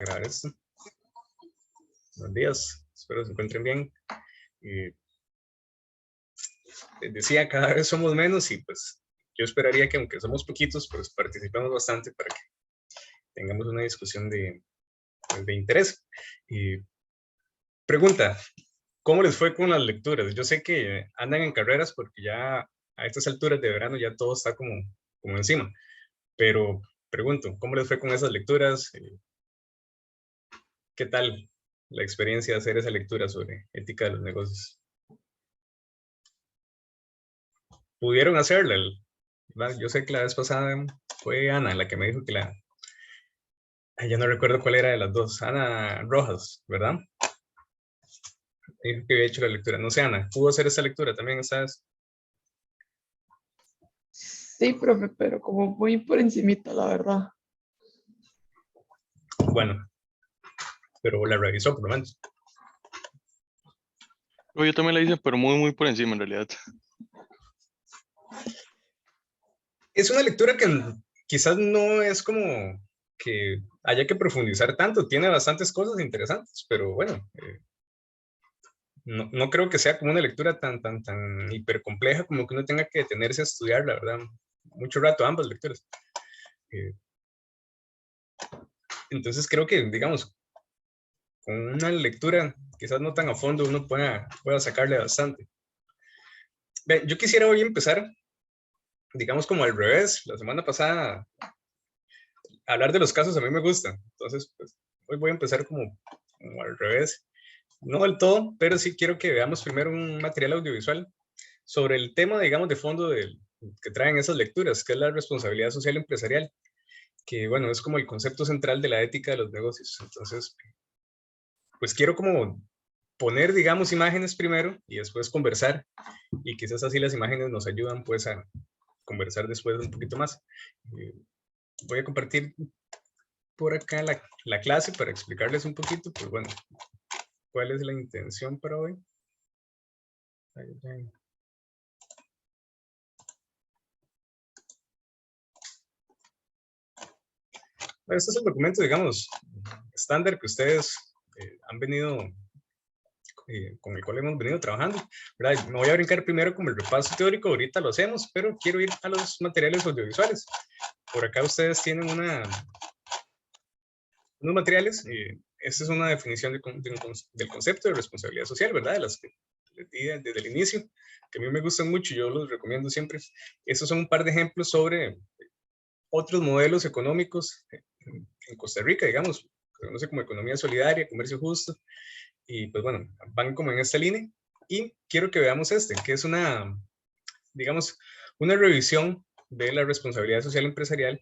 grabar esto. Buenos días, espero se encuentren bien. Les decía, cada vez somos menos y pues yo esperaría que aunque somos poquitos, pues participemos bastante para que tengamos una discusión de interés. Pregunta, ¿cómo les fue con las lecturas? Yo sé que andan en carreras porque ya a estas alturas de verano ya todo está como encima, pero pregunto, ¿cómo les fue con esas lecturas? ¿Qué tal la experiencia de hacer esa lectura sobre ética de los negocios? ¿Pudieron hacerla? Yo sé que la vez pasada fue Ana la que me dijo que ya no recuerdo cuál era de las dos, Ana Rojas, ¿verdad? Dijo que había hecho la lectura. No sé, Ana, ¿pudo hacer esa lectura también esta vez? Sí, profe, pero como muy por encimita, la verdad. Bueno, pero la revisó por lo menos. Yo también la hice, pero muy por encima en realidad. Es una lectura que quizás no es como que haya que profundizar tanto, tiene bastantes cosas interesantes, pero bueno, no creo que sea como una lectura tan hiper compleja como que uno tenga que detenerse a estudiar, la verdad, mucho rato ambas lecturas. Entonces creo que, digamos, con una lectura quizás no tan a fondo uno pueda sacarle bastante. Yo quisiera hoy empezar, digamos, como al revés. La semana pasada, hablar de los casos a mí me gusta. Entonces, pues, hoy voy a empezar como al revés. No del todo, pero sí quiero que veamos primero un material audiovisual sobre el tema, digamos, de fondo que traen esas lecturas, que es la responsabilidad social empresarial, que, bueno, es como el concepto central de la ética de los negocios. Entonces, pues quiero como poner, digamos, imágenes primero y después conversar, y quizás así las imágenes nos ayudan pues a conversar después un poquito más. Voy a compartir por acá la clase para explicarles un poquito, pues bueno, cuál es la intención para hoy. Este es el documento, digamos, estándar que ustedes han venido, con el cual hemos venido trabajando, ¿verdad? Me voy a brincar primero con el repaso teórico, ahorita lo hacemos, pero quiero ir a los materiales audiovisuales. Por acá ustedes tienen unos materiales, esta es una definición del concepto de responsabilidad social, ¿verdad? De las que les di desde el inicio, que a mí me gustan mucho, yo los recomiendo siempre. Estos son un par de ejemplos sobre otros modelos económicos en Costa Rica, digamos, que se conoce como economía solidaria, comercio justo, y pues bueno, van como en esta línea. Y quiero que veamos que es digamos, una revisión de la responsabilidad social empresarial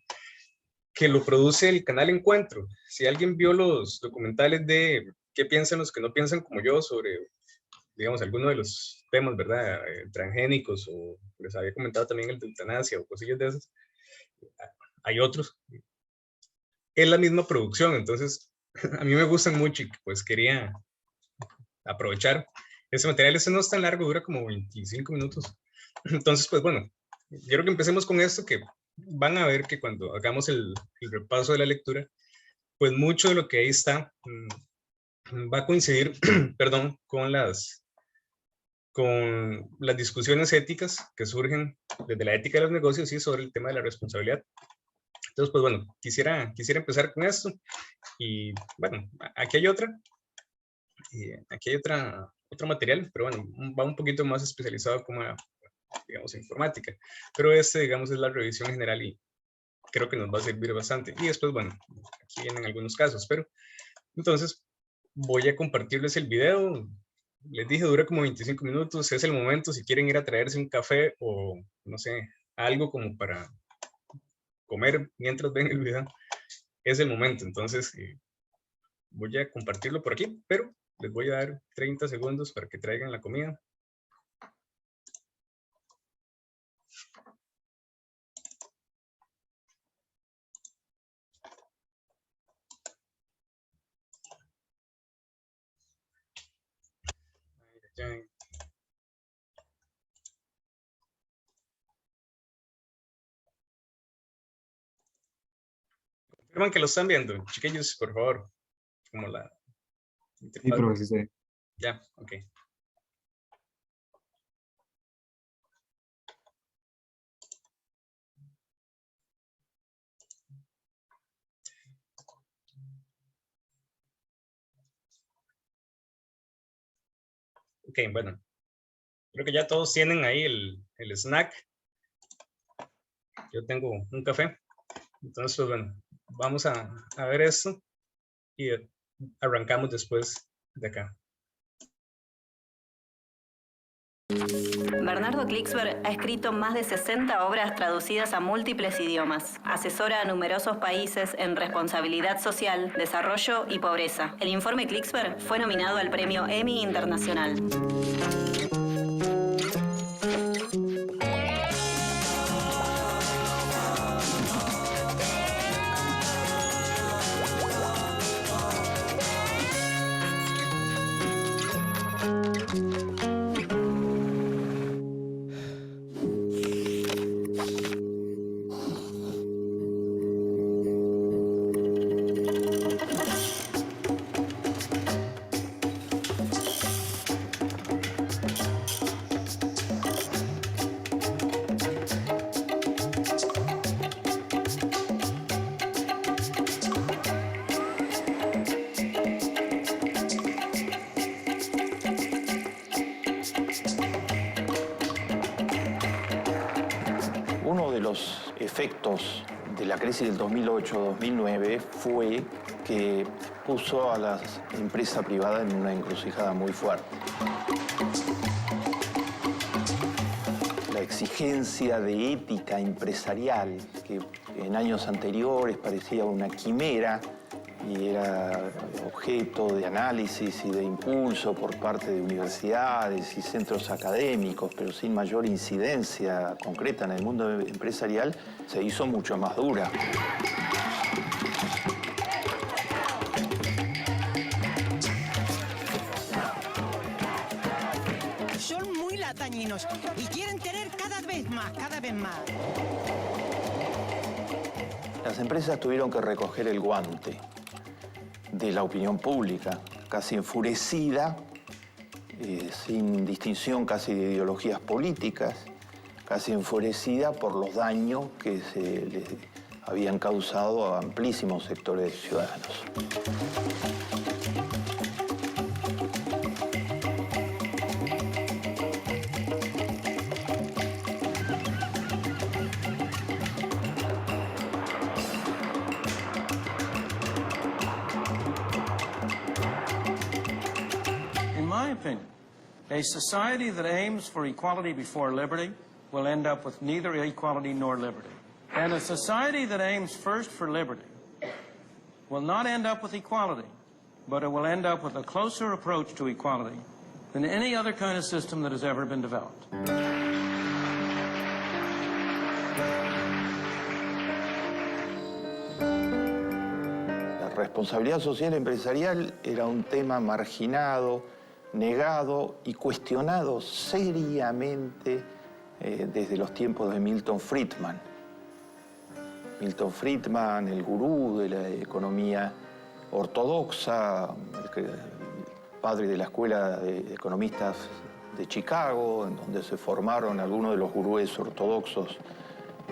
que lo produce el canal Encuentro. Si alguien vio los documentales de qué piensan los que no piensan como yo sobre, digamos, alguno de los temas, ¿verdad? Transgénicos, o les había comentado también el de eutanasia o cosillas de esas, hay otros. Es la misma producción, entonces a mí me gustan mucho y pues quería aprovechar ese material. Ese no es tan largo, dura como 25 minutos. Entonces, pues bueno, quiero que empecemos con esto, que van a ver que cuando hagamos el repaso de la lectura, pues mucho de lo que ahí está va a coincidir, perdón, con las discusiones éticas que surgen desde la ética de los negocios y sobre el tema de la responsabilidad. Entonces, pues bueno, quisiera empezar con esto. Y bueno, aquí hay otro material, pero bueno, va un poquito más especializado como, digamos, informática. Pero digamos, es la revisión general y creo que nos va a servir bastante. Y después, bueno, aquí vienen algunos casos, pero entonces voy a compartirles el video. Les dije, dura como 25 minutos. Es el momento, si quieren ir a traerse un café o, no sé, algo como para comer mientras ven el video, es el momento. Entonces, voy a compartirlo por aquí, pero les voy a dar 30 segundos para que traigan la comida. Confirman que lo están viendo, chiquillos, por favor. como la Sí, interfaz. pero sí sé. Ya, ok. Ok, bueno. Creo que ya todos tienen ahí el snack. Yo tengo un café. Entonces, pues, bueno, vamos a ver esto y arrancamos después de acá. Bernardo Klicksberg ha escrito más de 60 obras traducidas a múltiples idiomas. Asesora a numerosos países en responsabilidad social, desarrollo y pobreza. El informe Klicksberg fue nominado al premio Emmy Internacional. Uno de los efectos de la crisis del 2008-2009 fue que puso a la empresa privada en una encrucijada muy fuerte. La exigencia de ética empresarial, que en años anteriores parecía una quimera y era objeto de análisis y de impulso por parte de universidades y centros académicos, pero sin mayor incidencia concreta en el mundo empresarial, se hizo mucho más dura. Son muy latañinos y quieren tener cada vez más, cada vez más. Las empresas tuvieron que recoger el guante de la opinión pública, casi enfurecida, sin distinción casi de ideologías políticas, casi enfurecida por los daños que se les habían causado a amplísimos sectores ciudadanos. In my opinion, a society that aims for equality before liberty will end up with neither equality nor liberty. And a society that aims first for liberty will not end up with equality, but it will end up with a closer approach to equality than any other kind of system that has ever been developed. La responsabilidad social empresarial era un tema marginado, negado y cuestionado seriamente desde los tiempos de Milton Friedman. Milton Friedman, el gurú de la economía ortodoxa, el padre de la escuela de economistas de Chicago, en donde se formaron algunos de los gurúes ortodoxos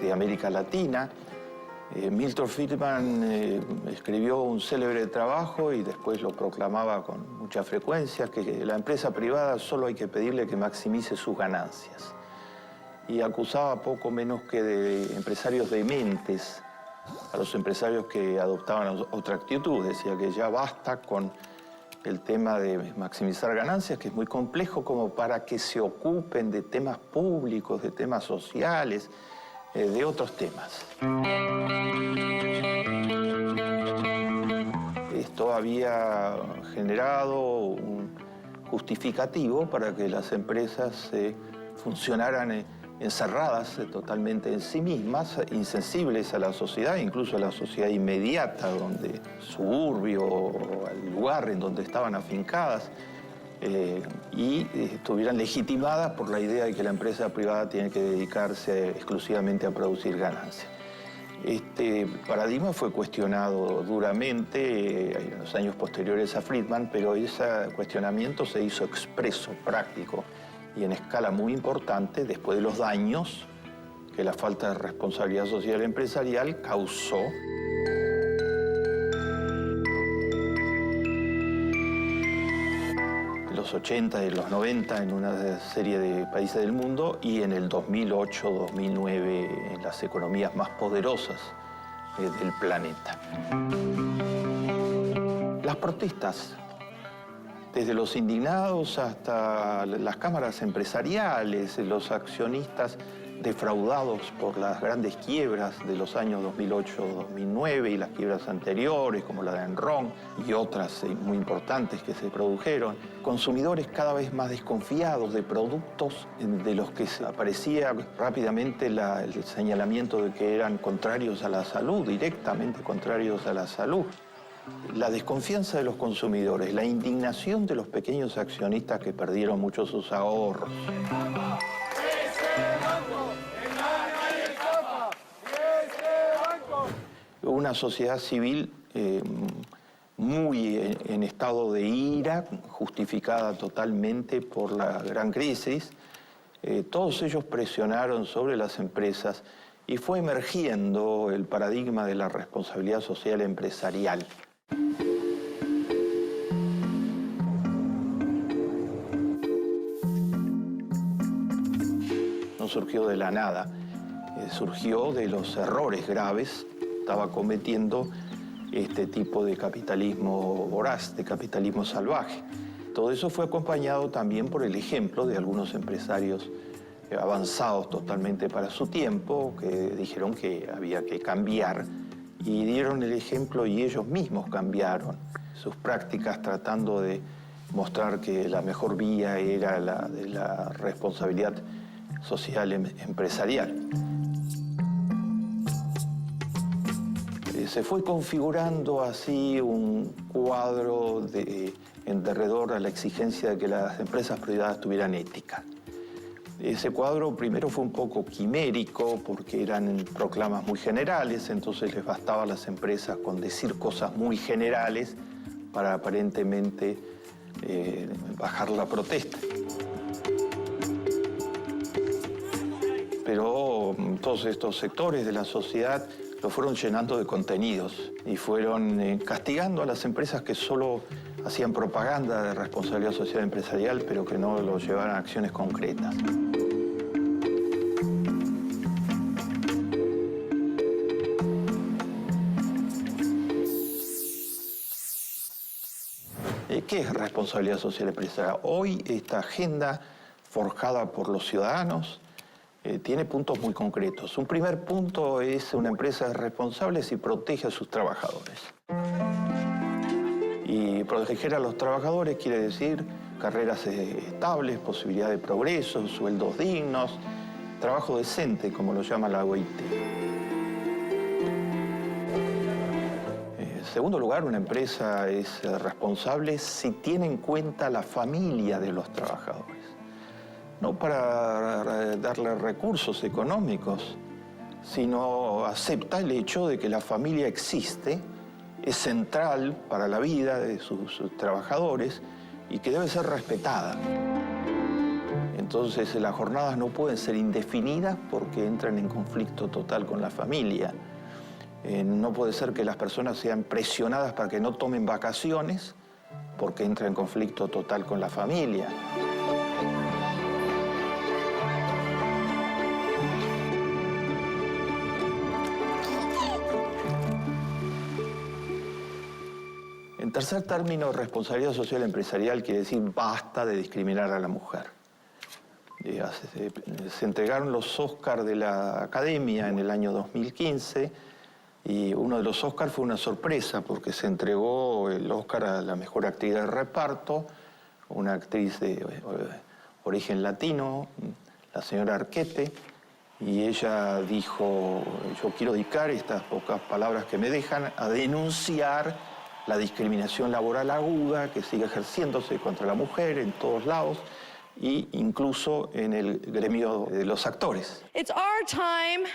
de América Latina. Milton Friedman escribió un célebre trabajo y después lo proclamaba con mucha frecuencia, que la empresa privada solo hay que pedirle que maximice sus ganancias. Y acusaba poco menos que de empresarios dementes a los empresarios que adoptaban otra actitud. Decía que ya basta con el tema de maximizar ganancias, que es muy complejo como para que se ocupen de temas públicos, de temas sociales, de otros temas. Esto había generado un justificativo para que las empresas funcionaran encerradas totalmente en sí mismas, insensibles a la sociedad, incluso a la sociedad inmediata, donde suburbio o al lugar en donde estaban afincadas, y estuvieran legitimadas por la idea de que la empresa privada tiene que dedicarse exclusivamente a producir ganancias. Este paradigma fue cuestionado duramente en los años posteriores a Friedman, pero ese cuestionamiento se hizo expreso, práctico y en escala muy importante después de los daños que la falta de responsabilidad social empresarial causó. En los 80 y los 90 en una serie de países del mundo y en el 2008-2009 en las economías más poderosas del planeta. Las protestas, desde los indignados hasta las cámaras empresariales, los accionistas defraudados por las grandes quiebras de los años 2008-2009 y las quiebras anteriores, como la de Enron y otras muy importantes que se produjeron. Consumidores cada vez más desconfiados de productos de los que aparecía rápidamente el señalamiento de que eran contrarios a la salud, directamente contrarios a la salud. La desconfianza de los consumidores, la indignación de los pequeños accionistas que perdieron mucho sus ahorros. Una sociedad civil muy en estado de ira, justificada totalmente por la gran crisis. Todos ellos presionaron sobre las empresas y fue emergiendo el paradigma de la responsabilidad social empresarial. No surgió de la nada, surgió de los errores graves que estaba cometiendo este tipo de capitalismo voraz, de capitalismo salvaje. Todo eso fue acompañado también por el ejemplo de algunos empresarios avanzados totalmente para su tiempo, que dijeron que había que cambiar y dieron el ejemplo y ellos mismos cambiaron sus prácticas tratando de mostrar que la mejor vía era la de la responsabilidad social empresarial. Se fue configurando así un cuadro en derredor a la exigencia de que las empresas privadas tuvieran ética. Ese cuadro primero fue un poco quimérico porque eran proclamas muy generales, entonces les bastaba a las empresas con decir cosas muy generales para aparentemente bajar la protesta. Pero todos estos sectores de la sociedad lo fueron llenando de contenidos y fueron castigando a las empresas que solo hacían propaganda de responsabilidad social empresarial, pero que no lo llevaban a acciones concretas. ¿Qué es responsabilidad social empresarial? Hoy esta agenda forjada por los ciudadanos tiene puntos muy concretos. Un primer punto es una empresa responsable si protege a sus trabajadores. Y proteger a los trabajadores quiere decir carreras estables, posibilidad de progreso, sueldos dignos, trabajo decente, como lo llama la OIT. En segundo lugar, una empresa es responsable si tiene en cuenta la familia de los trabajadores. No para darle recursos económicos, sino acepta el hecho de que la familia existe, es central para la vida de sus trabajadores y que debe ser respetada. Entonces las jornadas no pueden ser indefinidas porque entran en conflicto total con la familia. No puede ser que las personas sean presionadas para que no tomen vacaciones porque entra en conflicto total con la familia. En tercer término, responsabilidad social empresarial quiere decir basta de discriminar a la mujer. Se entregaron los Oscars de la Academia en el año 2015 y uno de los Oscars fue una sorpresa porque se entregó el Oscar a la mejor actriz de reparto, una actriz de origen latino, la señora Arquette, y ella dijo, yo quiero dedicar estas pocas palabras que me dejan a denunciar la discriminación laboral aguda que sigue ejerciéndose contra la mujer en todos lados e incluso en el gremio de los actores. It's our time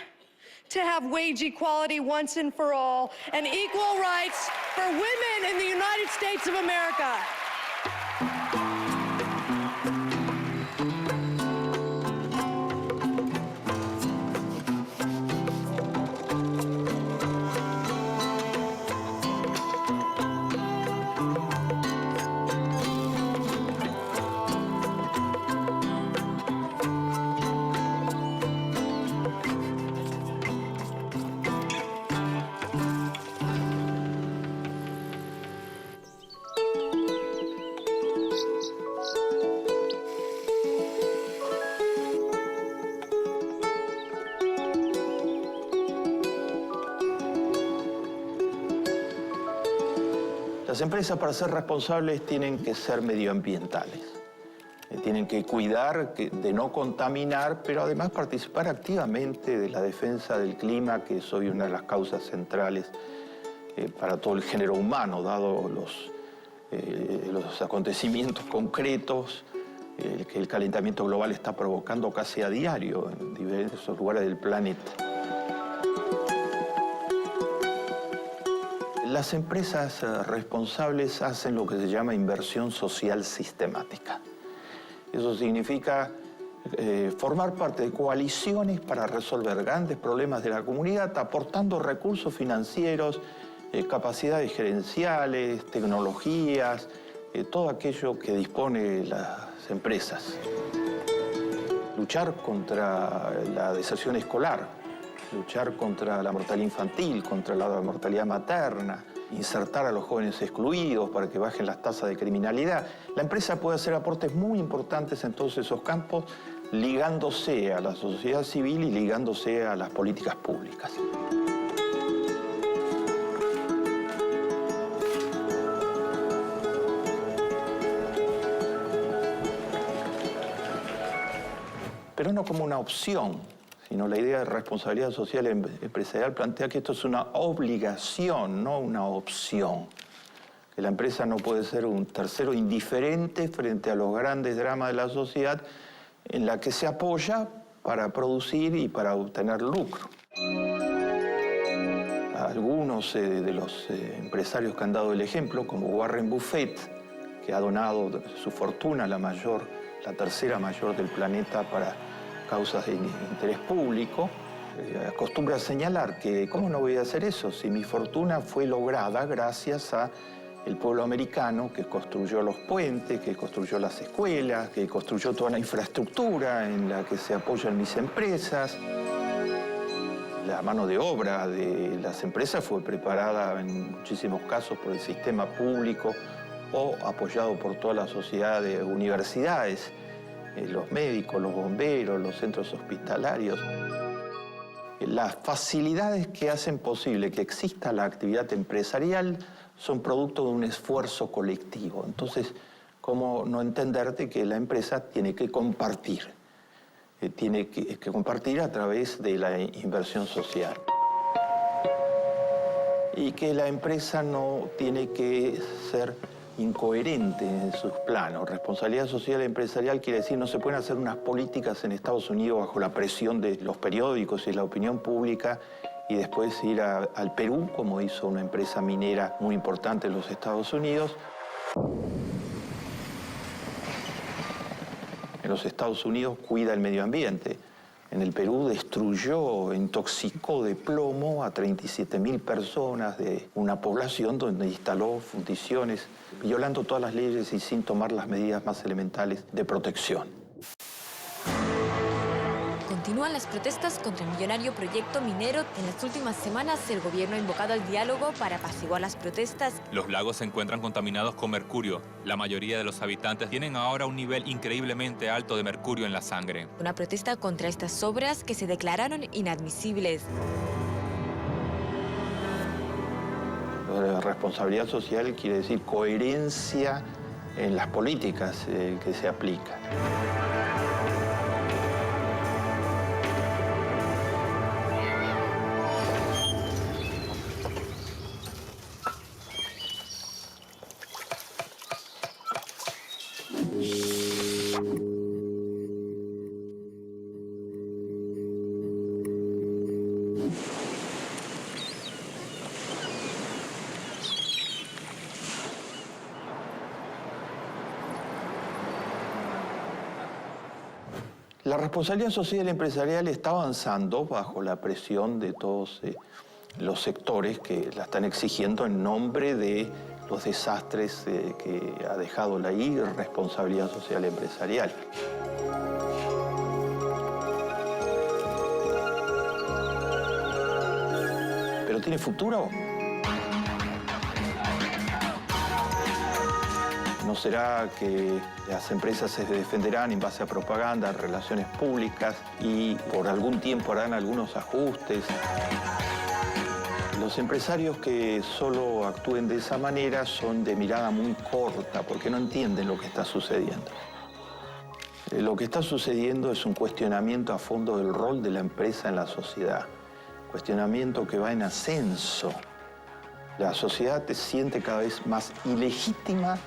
to have wage equality once and for all and equal rights for women in the United States of America. Las empresas, para ser responsables, tienen que ser medioambientales. Tienen que cuidar de no contaminar, pero además participar activamente de la defensa del clima, que es hoy una de las causas centrales para todo el género humano, dado los acontecimientos concretos que el calentamiento global está provocando casi a diario en diversos lugares del planeta. Las empresas responsables hacen lo que se llama inversión social sistemática. Eso significa formar parte de coaliciones para resolver grandes problemas de la comunidad, aportando recursos financieros, capacidades gerenciales, tecnologías, todo aquello que dispone las empresas. Luchar contra la deserción escolar, luchar contra la mortalidad infantil, contra la mortalidad materna, insertar a los jóvenes excluidos para que bajen las tasas de criminalidad. La empresa puede hacer aportes muy importantes en todos esos campos, ligándose a la sociedad civil y ligándose a las políticas públicas. Pero no como una opción, sino la idea de responsabilidad social empresarial plantea que esto es una obligación, no una opción. Que la empresa no puede ser un tercero indiferente frente a los grandes dramas de la sociedad en la que se apoya para producir y para obtener lucro. Algunos de los empresarios que han dado el ejemplo, como Warren Buffett, que ha donado su fortuna, la tercera mayor del planeta, para causas de interés público, acostumbra a señalar que ¿cómo no voy a hacer eso si mi fortuna fue lograda gracias a el pueblo americano que construyó los puentes, que construyó las escuelas, que construyó toda la infraestructura en la que se apoyan mis empresas? La mano de obra de las empresas fue preparada en muchísimos casos por el sistema público o apoyado por toda la sociedad de universidades, los médicos, los bomberos, los centros hospitalarios. Las facilidades que hacen posible que exista la actividad empresarial son producto de un esfuerzo colectivo. Entonces, ¿cómo no entenderte que la empresa tiene que compartir? Tiene que compartir a través de la inversión social. Y que la empresa no tiene que ser incoherente en sus planos. Responsabilidad social empresarial quiere decir no se pueden hacer unas políticas en Estados Unidos bajo la presión de los periódicos y la opinión pública y después ir al Perú, como hizo una empresa minera muy importante en los Estados Unidos. En los Estados Unidos cuida el medio ambiente. En el Perú destruyó, intoxicó de plomo a 37.000 personas de una población donde instaló fundiciones, violando todas las leyes y sin tomar las medidas más elementales de protección. Continúan las protestas contra el millonario proyecto minero. En las últimas semanas, el gobierno ha invocado al diálogo para apaciguar las protestas. Los lagos se encuentran contaminados con mercurio. La mayoría de los habitantes tienen ahora un nivel increíblemente alto de mercurio en la sangre. Una protesta contra estas obras que se declararon inadmisibles. La responsabilidad social quiere decir coherencia en las políticas que se aplican. La responsabilidad social empresarial está avanzando bajo la presión de todos los sectores que la están exigiendo en nombre de los desastres que ha dejado la irresponsabilidad social empresarial. ¿Pero tiene futuro? ¿No será que las empresas se defenderán en base a propaganda, relaciones públicas y por algún tiempo harán algunos ajustes? Los empresarios que solo actúen de esa manera son de mirada muy corta porque no entienden lo que está sucediendo. Lo que está sucediendo es un cuestionamiento a fondo del rol de la empresa en la sociedad. Cuestionamiento que va en ascenso. La sociedad se siente cada vez más ilegítima.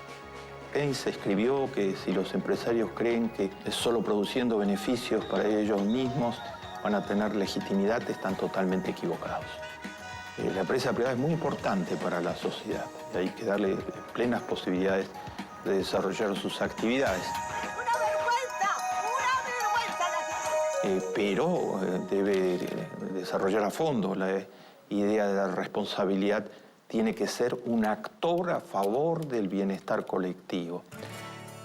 Keynes escribió que si los empresarios creen que es solo produciendo beneficios para ellos mismos van a tener legitimidad, están totalmente equivocados. La empresa privada es muy importante para la sociedad y hay que darle plenas posibilidades de desarrollar sus actividades. Pero debe desarrollar a fondo la idea de la responsabilidad. Tiene que ser un actor a favor del bienestar colectivo.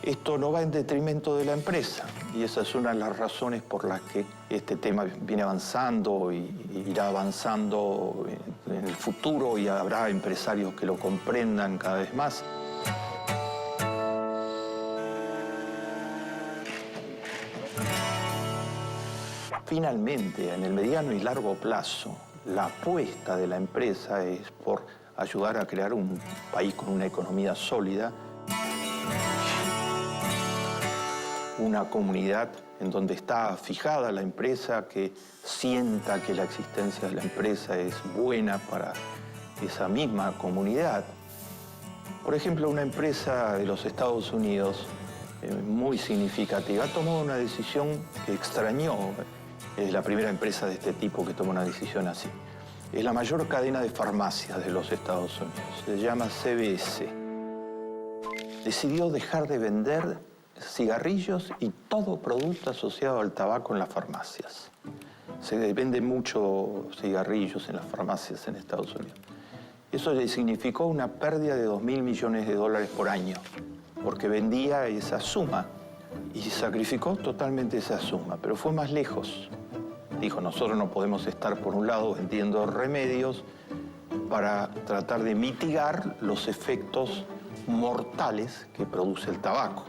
Esto no va en detrimento de la empresa y esa es una de las razones por las que este tema viene avanzando y irá avanzando en el futuro y habrá empresarios que lo comprendan cada vez más. Finalmente, en el mediano y largo plazo, la apuesta de la empresa es por ayudar a crear un país con una economía sólida, una comunidad en donde está fijada la empresa, que sienta que la existencia de la empresa es buena para esa misma comunidad. Por ejemplo, una empresa de los Estados Unidos muy significativa ha tomado una decisión que extrañó. Es la primera empresa de este tipo que toma una decisión así. Es la mayor cadena de farmacias de los Estados Unidos. Se llama CVS. Decidió dejar de vender cigarrillos y todo producto asociado al tabaco en las farmacias. Se venden mucho cigarrillos en las farmacias en Estados Unidos. Eso le significó una pérdida de $2.000 millones por año, porque vendía esa suma y sacrificó totalmente esa suma, pero fue más lejos. Dijo, nosotros no podemos estar, por un lado, vendiendo remedios para tratar de mitigar los efectos mortales que produce el tabaco.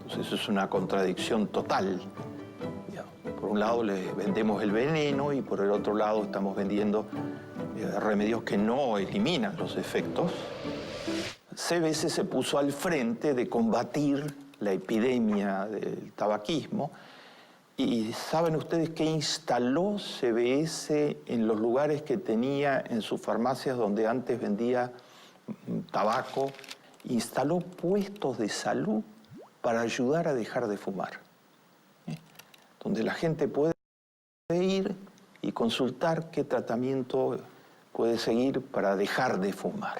Entonces, eso es una contradicción total. Por un lado, le vendemos el veneno y por el otro lado estamos vendiendo remedios que no eliminan los efectos. CBS se puso al frente de combatir la epidemia del tabaquismo. ¿Y saben ustedes qué instaló CBS en los lugares que tenía en sus farmacias donde antes vendía tabaco? Instaló puestos de salud para ayudar a dejar de fumar. Donde la gente puede ir y consultar qué tratamiento puede seguir para dejar de fumar.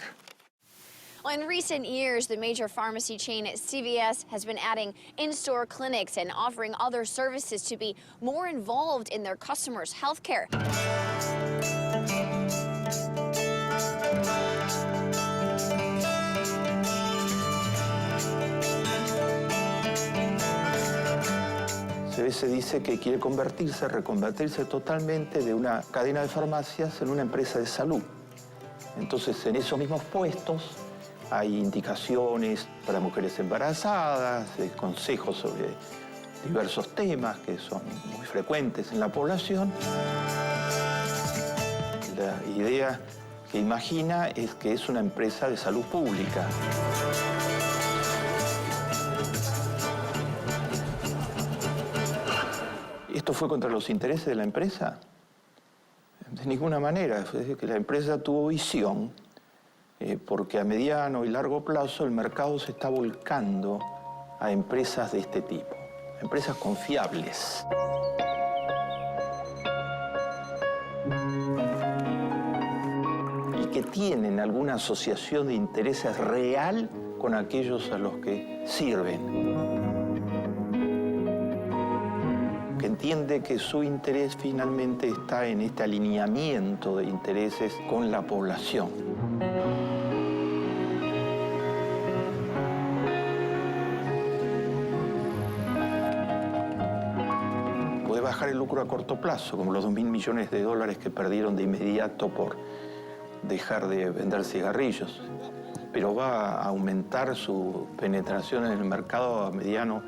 Well, in recent years, the major pharmacy chain CVS has been adding in-store clinics and offering other services to be more involved in their customers' health care. CVS dice que quiere reconvertirse totalmente de una cadena de farmacias en una empresa de salud. Entonces, en esos mismos puestos hay indicaciones para mujeres embarazadas, consejos sobre diversos temas que son muy frecuentes en la población. La idea que imagina es que es una empresa de salud pública. ¿Esto fue contra los intereses de la empresa? De ninguna manera. Es decir, que la empresa tuvo visión, porque a mediano y largo plazo el mercado se está volcando a empresas de este tipo, empresas confiables. Y que tienen alguna asociación de intereses real con aquellos a los que sirven. que entiende que su interés finalmente está en este alineamiento de intereses con la población. Puede bajar el lucro a corto plazo, como los 2.000 millones de dólares que perdieron de inmediato por dejar de vender cigarrillos, pero va a aumentar su penetración en el mercado a mediano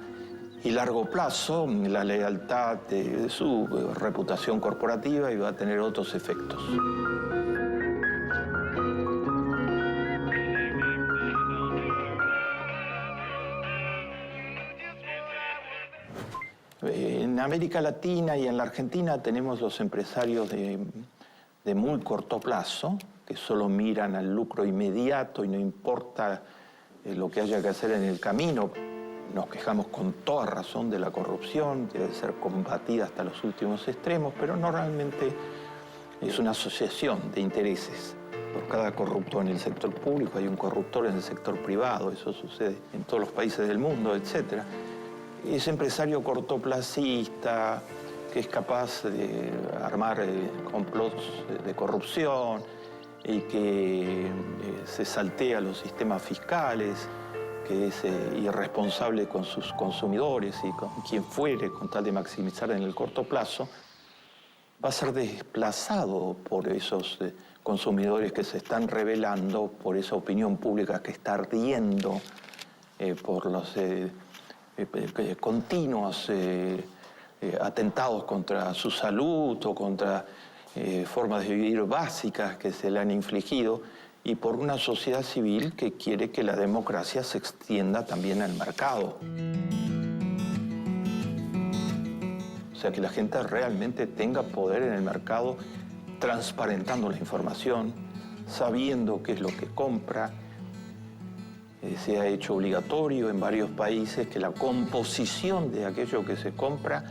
y largo plazo, la lealtad de su reputación corporativa, y va a tener otros efectos. En América Latina y en la Argentina tenemos los empresarios de muy corto plazo, que solo miran al lucro inmediato y no importa lo que haya que hacer en el camino. Nos quejamos con toda razón de la corrupción, debe ser combatida hasta los últimos extremos, pero normalmente es una asociación de intereses. Por cada corrupto en el sector público hay un corruptor en el sector privado, eso sucede en todos los países del mundo, etc. Ese empresario cortoplacista que es capaz de armar complots de corrupción y que se saltea los sistemas fiscales, que es irresponsable con sus consumidores y con quien fuere, con tal de maximizar en el corto plazo, va a ser desplazado por esos consumidores que se están rebelando, por esa opinión pública que está ardiendo, por los continuos atentados contra su salud o contra formas de vivir básicas que se le han infligido, y por una sociedad civil que quiere que la democracia se extienda también al mercado. O sea, que la gente realmente tenga poder en el mercado, transparentando la información, sabiendo qué es lo que compra. Se ha hecho obligatorio en varios países que la composición de aquello que se compra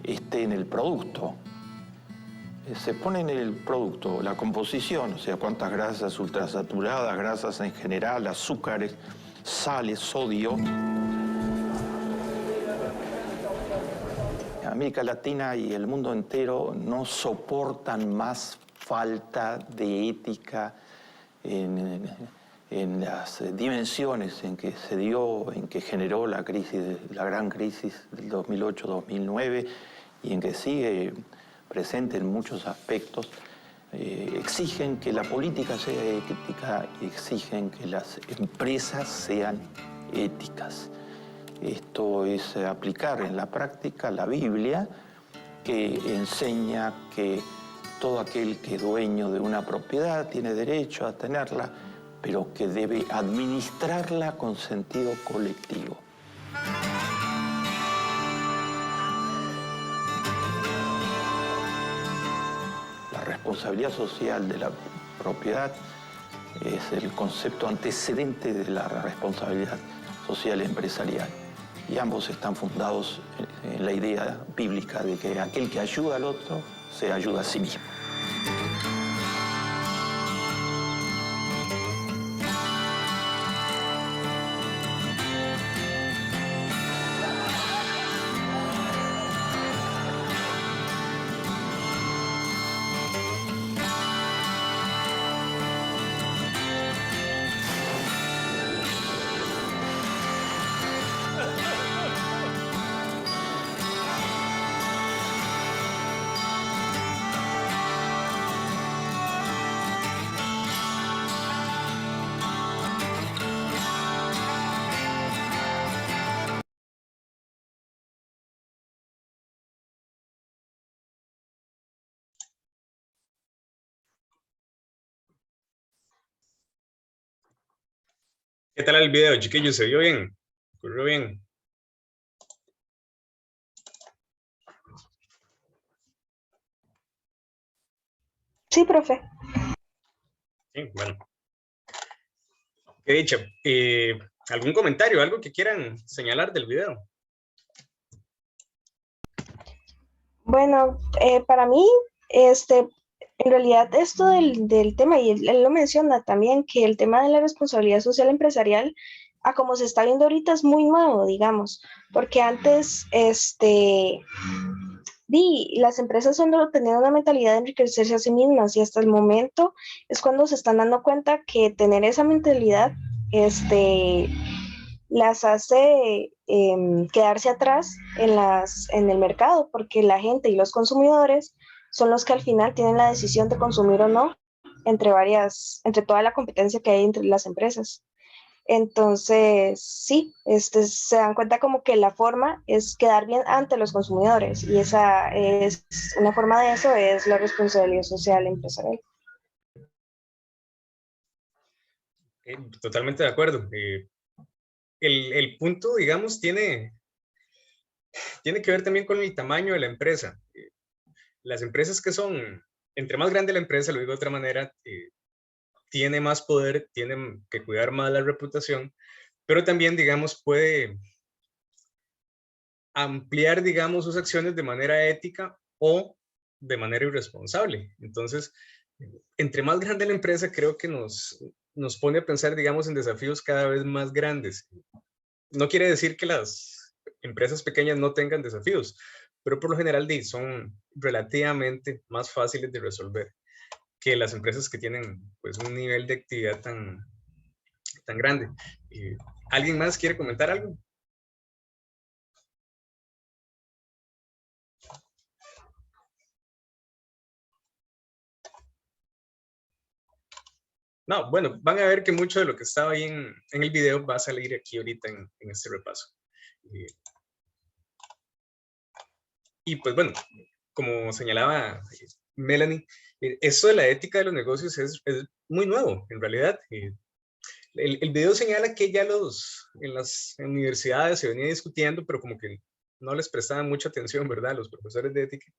esté en el producto. Se pone en el producto la composición, o sea, cuántas grasas ultrasaturadas, grasas en general, azúcares, sales, sodio. América Latina y el mundo entero no soportan más falta de ética en las dimensiones en que se dio, en que generó la gran crisis del 2008-2009 y en que sigue presente en muchos aspectos. Exigen que la política sea ética, exigen que las empresas sean éticas. Esto es aplicar en la práctica la Biblia, que enseña que todo aquel que es dueño de una propiedad tiene derecho a tenerla, pero que debe administrarla con sentido colectivo. La responsabilidad social de la propiedad es el concepto antecedente de la responsabilidad social empresarial. Y ambos están fundados en la idea bíblica de que aquel que ayuda al otro se ayuda a sí mismo. ¿Qué tal el video, chiquillos? ¿Se vio bien? ¿Ocurrió bien? Sí, profe. Sí, bueno. Qué dicha. ¿Algún comentario, algo que quieran señalar del video? Bueno, para mí, en realidad esto del tema, y él lo menciona también, que el tema de la responsabilidad social empresarial a como se está viendo ahorita es muy nuevo, digamos, porque antes, las empresas solo tenían una mentalidad de enriquecerse a sí mismas y hasta el momento es cuando se están dando cuenta que tener esa mentalidad, las hace quedarse atrás en el mercado, porque la gente y los consumidores son los que al final tienen la decisión de consumir o no entre toda la competencia que hay entre las empresas. Entonces, sí, se dan cuenta como que la forma es quedar bien ante los consumidores y esa es una forma de eso, es la responsabilidad social empresarial. Totalmente de acuerdo. El punto, digamos, tiene que ver también con el tamaño de la empresa. Las empresas que son, entre más grande la empresa, lo digo de otra manera, tiene más poder, tienen que cuidar más la reputación, pero también, digamos, puede ampliar, digamos, sus acciones de manera ética o de manera irresponsable. Entonces, entre más grande la empresa, creo que nos pone a pensar, digamos, en desafíos cada vez más grandes. No quiere decir que las empresas pequeñas no tengan desafíos, pero por lo general son relativamente más fáciles de resolver que las empresas que tienen pues un nivel de actividad tan grande. ¿Alguien más quiere comentar algo? No, bueno, van a ver que mucho de lo que estaba ahí en el video va a salir aquí ahorita en este repaso. Y pues bueno, como señalaba Melanie, esto de la ética de los negocios es muy nuevo, en realidad. El video señala que ya en las universidades se venía discutiendo, pero como que no les prestaban mucha atención, ¿verdad?, los profesores de ética.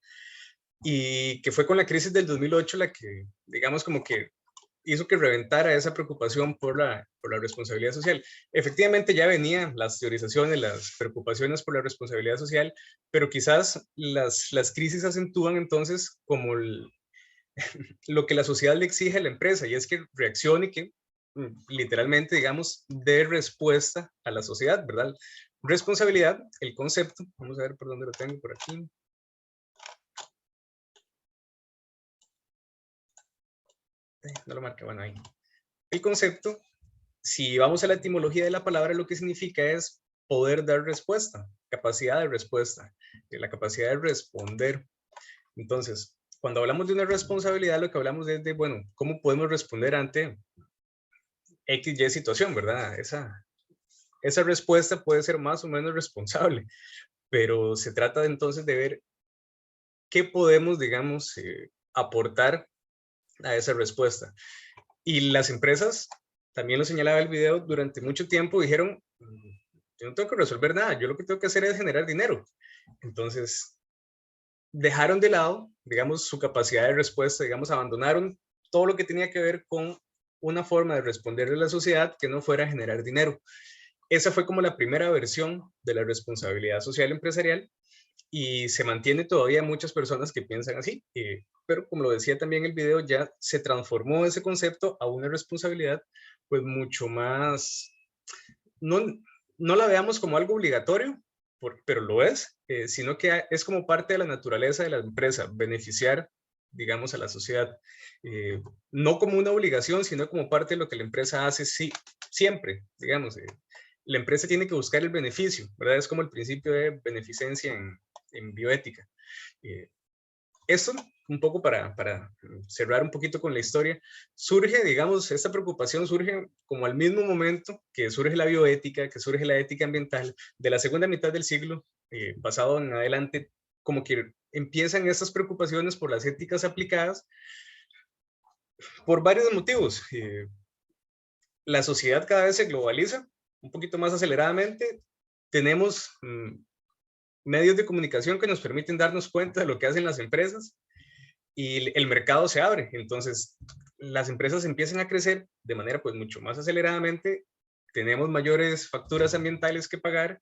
Y que fue con la crisis del 2008 la que, digamos, como que hizo que reventara esa preocupación por la responsabilidad social. Efectivamente ya venían las teorizaciones, las preocupaciones por la responsabilidad social, pero quizás las crisis acentúan entonces como lo que la sociedad le exige a la empresa, y es que reaccione y que literalmente, digamos, dé respuesta a la sociedad, ¿verdad? Responsabilidad, el concepto, vamos a ver por dónde lo tengo, por aquí. No lo marca, bueno, ahí. El concepto, si vamos a la etimología de la palabra, lo que significa es poder dar respuesta, capacidad de respuesta, la capacidad de responder. Entonces, cuando hablamos de una responsabilidad, lo que hablamos es de, bueno, ¿cómo podemos responder ante XY situación, verdad? Esa respuesta puede ser más o menos responsable, pero se trata entonces de ver qué podemos, digamos, aportar a esa respuesta. Y las empresas, también lo señalaba el video, durante mucho tiempo dijeron, yo no tengo que resolver nada, yo lo que tengo que hacer es generar dinero. Entonces, dejaron de lado, digamos, su capacidad de respuesta, digamos, abandonaron todo lo que tenía que ver con una forma de responderle a la sociedad que no fuera generar dinero. Esa fue como la primera versión de la responsabilidad social empresarial, y se mantiene todavía muchas personas que piensan así, pero como lo decía también el video, ya se transformó ese concepto a una responsabilidad pues mucho más, no la veamos como algo obligatorio, pero lo es, sino que es como parte de la naturaleza de la empresa, beneficiar, digamos, a la sociedad, no como una obligación, sino como parte de lo que la empresa hace siempre, digamos. La empresa tiene que buscar el beneficio, ¿verdad? Es como el principio de beneficencia en bioética. Esto, un poco para cerrar un poquito con la historia, surge, digamos, esta preocupación surge como al mismo momento que surge la bioética, que surge la ética ambiental, de la segunda mitad del siglo pasado en adelante, como que empiezan estas preocupaciones por las éticas aplicadas por varios motivos. La sociedad cada vez se globaliza un poquito más aceleradamente, tenemos medios de comunicación que nos permiten darnos cuenta de lo que hacen las empresas y el mercado se abre. Entonces, las empresas empiezan a crecer de manera pues mucho más aceleradamente, tenemos mayores facturas ambientales que pagar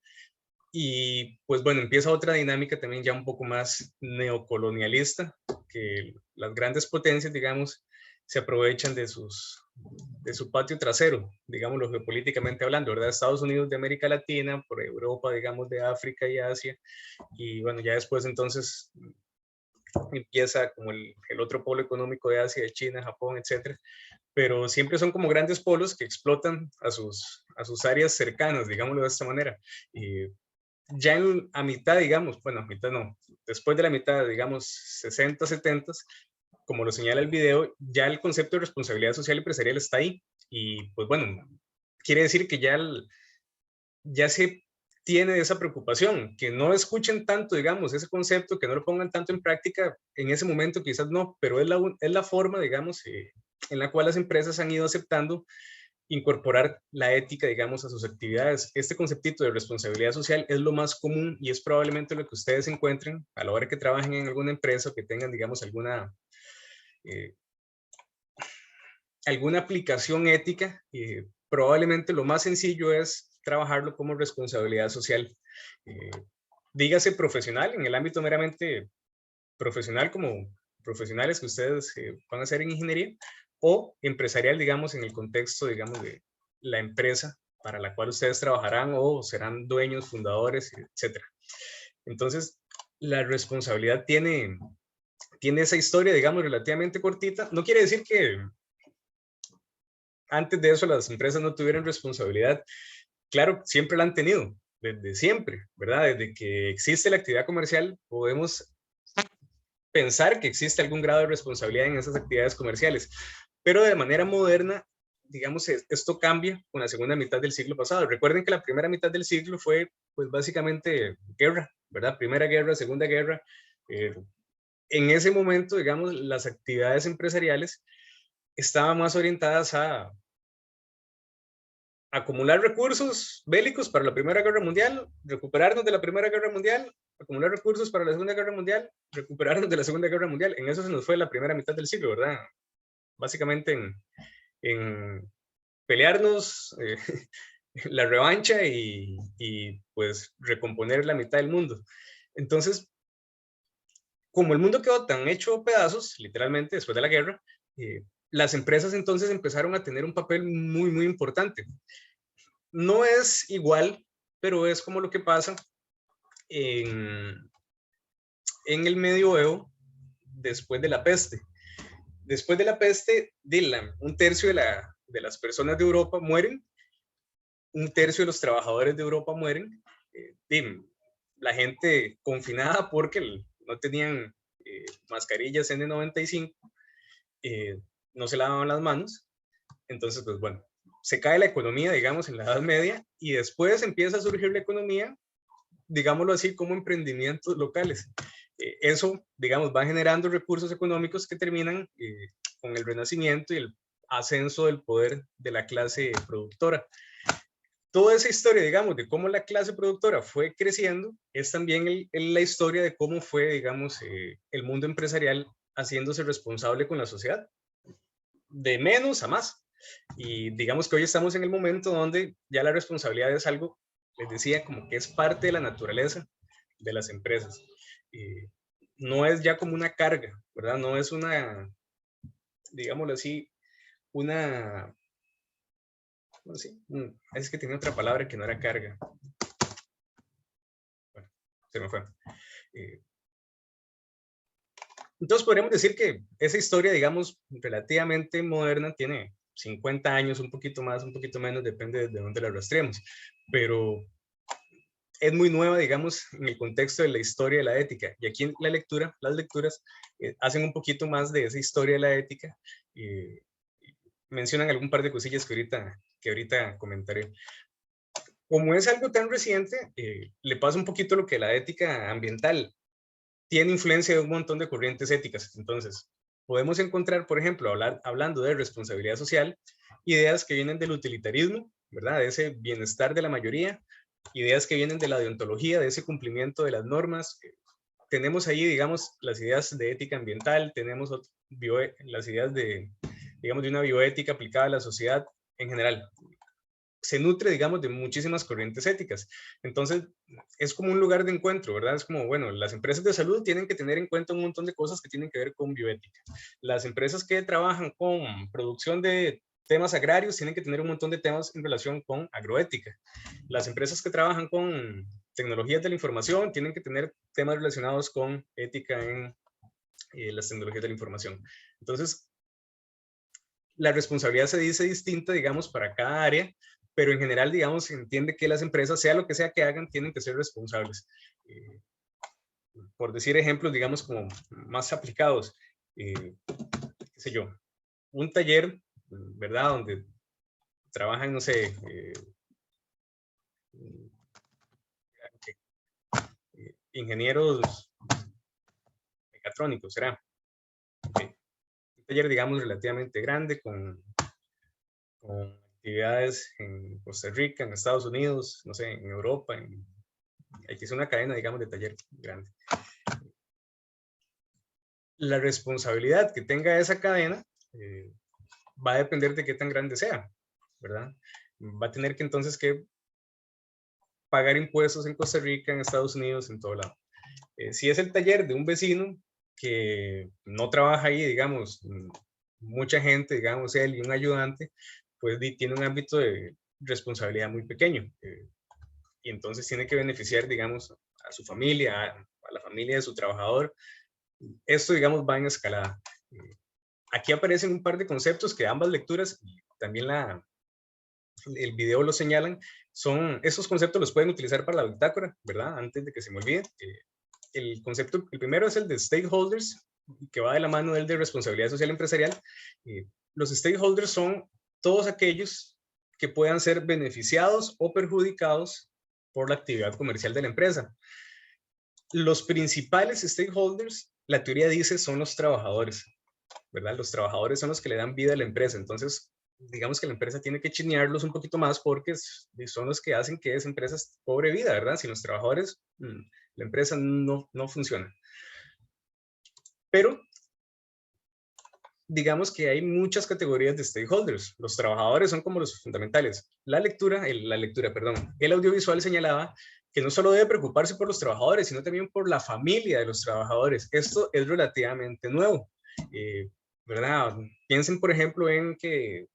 y pues bueno, empieza otra dinámica también ya un poco más neocolonialista, que las grandes potencias, digamos, se aprovechan de sus su patio trasero, digámoslo geopolíticamente hablando, ¿verdad? Estados Unidos de América Latina, por Europa, digamos, de África y Asia, y bueno, ya después entonces empieza como el otro polo económico de Asia, de China, Japón, etcétera, pero siempre son como grandes polos que explotan a sus áreas cercanas, digámoslo de esta manera. Y ya a mitad, digamos, bueno, a mitad no, después de la mitad, digamos, 60, 70, como lo señala el video, ya el concepto de responsabilidad social empresarial está ahí. Y pues bueno, quiere decir que ya se tiene esa preocupación, que no escuchen tanto, digamos, ese concepto, que no lo pongan tanto en práctica en ese momento, quizás no, pero es la forma, digamos, en la cual las empresas han ido aceptando incorporar la ética, digamos, a sus actividades. Este conceptito de responsabilidad social es lo más común y es probablemente lo que ustedes encuentren a la hora que trabajen en alguna empresa o que tengan, digamos, alguna aplicación ética. Probablemente lo más sencillo es trabajarlo como responsabilidad social. Dígase profesional, en el ámbito meramente profesional, como profesionales que ustedes van a hacer en ingeniería, o empresarial, digamos, en el contexto, digamos, de la empresa para la cual ustedes trabajarán o serán dueños, fundadores, etcétera. Entonces, la responsabilidad tiene esa historia, digamos, relativamente cortita. No quiere decir que antes de eso las empresas no tuvieran responsabilidad. Claro, siempre la han tenido, desde siempre, ¿verdad? Desde que existe la actividad comercial, podemos pensar que existe algún grado de responsabilidad en esas actividades comerciales, pero de manera moderna, digamos, esto cambia con la segunda mitad del siglo pasado. Recuerden que la primera mitad del siglo fue, pues, básicamente guerra, ¿verdad? Primera guerra, segunda guerra. En ese momento, digamos, las actividades empresariales estaban más orientadas a acumular recursos bélicos para la Primera Guerra Mundial, recuperarnos de la Primera Guerra Mundial, acumular recursos para la Segunda Guerra Mundial, recuperarnos de la Segunda Guerra Mundial. En eso se nos fue la primera mitad del siglo, ¿verdad? Básicamente en pelearnos, la revancha y pues recomponer la mitad del mundo. Entonces, como el mundo quedó tan hecho pedazos, literalmente, después de la guerra, las empresas entonces empezaron a tener un papel muy, muy importante. No es igual, pero es como lo que pasa en el medioevo después de la peste. Después de la peste, un tercio de las personas de Europa mueren, un tercio de los trabajadores de Europa mueren, la gente confinada porque no tenían mascarillas N95, no se lavaban las manos. Entonces, pues bueno, se cae la economía, digamos, en la Edad Media, y después empieza a surgir la economía, digámoslo así, como emprendimientos locales. Eso, digamos, va generando recursos económicos que terminan con el Renacimiento y el ascenso del poder de la clase productora. Toda esa historia, digamos, de cómo la clase productora fue creciendo, es también la historia de cómo fue, digamos, el mundo empresarial haciéndose responsable con la sociedad, de menos a más. Y digamos que hoy estamos en el momento donde ya la responsabilidad es algo, les decía, como que es parte de la naturaleza de las empresas. No es ya como una carga, ¿verdad? No es una, digámoslo así, una... No sé, es que tenía otra palabra que no era carga. Bueno, se me fue. Entonces podríamos decir que esa historia, digamos, relativamente moderna, tiene 50 años, un poquito más, un poquito menos, depende de dónde la rastreemos, pero es muy nueva, digamos, en el contexto de la historia de la ética. Y aquí en las lecturas hacen un poquito más de esa historia de la ética, mencionan algún par de cosillas que ahorita comentaré. Como es algo tan reciente, le pasa un poquito lo que la ética ambiental tiene influencia de un montón de corrientes éticas. Entonces, podemos encontrar, por ejemplo, hablando de responsabilidad social, ideas que vienen del utilitarismo, ¿verdad? De ese bienestar de la mayoría, ideas que vienen de la deontología, de ese cumplimiento de las normas. Tenemos ahí, digamos, las ideas de ética ambiental, tenemos las ideas de, digamos, de una bioética aplicada a la sociedad en general. Se nutre, digamos, de muchísimas corrientes éticas. Entonces, es como un lugar de encuentro, ¿verdad? Es como, bueno, las empresas de salud tienen que tener en cuenta un montón de cosas que tienen que ver con bioética. Las empresas que trabajan con producción de temas agrarios, tienen que tener un montón de temas en relación con agroética. Las empresas que trabajan con tecnologías de la información tienen que tener temas relacionados con ética en las tecnologías de la información. Entonces, la responsabilidad se dice distinta, digamos, para cada área, pero en general, digamos, se entiende que las empresas, sea lo que sea que hagan, tienen que ser responsables. Por decir ejemplos, digamos, como más aplicados, qué sé yo, un taller, ¿verdad? Donde trabajan, no sé, ingenieros mecatrónicos, ¿será? Okay. Un taller, digamos, relativamente grande con actividades en Costa Rica, en Estados Unidos, no sé, en Europa, hay que hacer una cadena, digamos, de taller grande. La responsabilidad que tenga esa cadena va a depender de qué tan grande sea, ¿verdad? Va a tener que entonces que pagar impuestos en Costa Rica, en Estados Unidos, en todo lado. Si es el taller de un vecino que no trabaja ahí, digamos, mucha gente, digamos, él y un ayudante, pues tiene un ámbito de responsabilidad muy pequeño. Y entonces tiene que beneficiar, digamos, a su familia, a la familia de su trabajador. Esto, digamos, va en escalada. Aquí aparecen un par de conceptos que ambas lecturas, y también el video lo señalan, esos conceptos los pueden utilizar para la bitácora, ¿verdad? Antes de que se me olvide. El primero es el de stakeholders, que va de la mano del de responsabilidad social empresarial. Los stakeholders son todos aquellos que puedan ser beneficiados o perjudicados por la actividad comercial de la empresa. Los principales stakeholders, la teoría dice, son los trabajadores, ¿verdad? Los trabajadores son los que le dan vida a la empresa. Entonces, digamos que la empresa tiene que chinearlos un poquito más porque son los que hacen que esa empresa cobre vida, ¿verdad? Sin los trabajadores, la empresa no funciona. Pero, digamos que hay muchas categorías de stakeholders. Los trabajadores son como los fundamentales. El audiovisual señalaba que no solo debe preocuparse por los trabajadores, sino también por la familia de los trabajadores. Esto es relativamente nuevo, ¿verdad? Piensen, por ejemplo, en que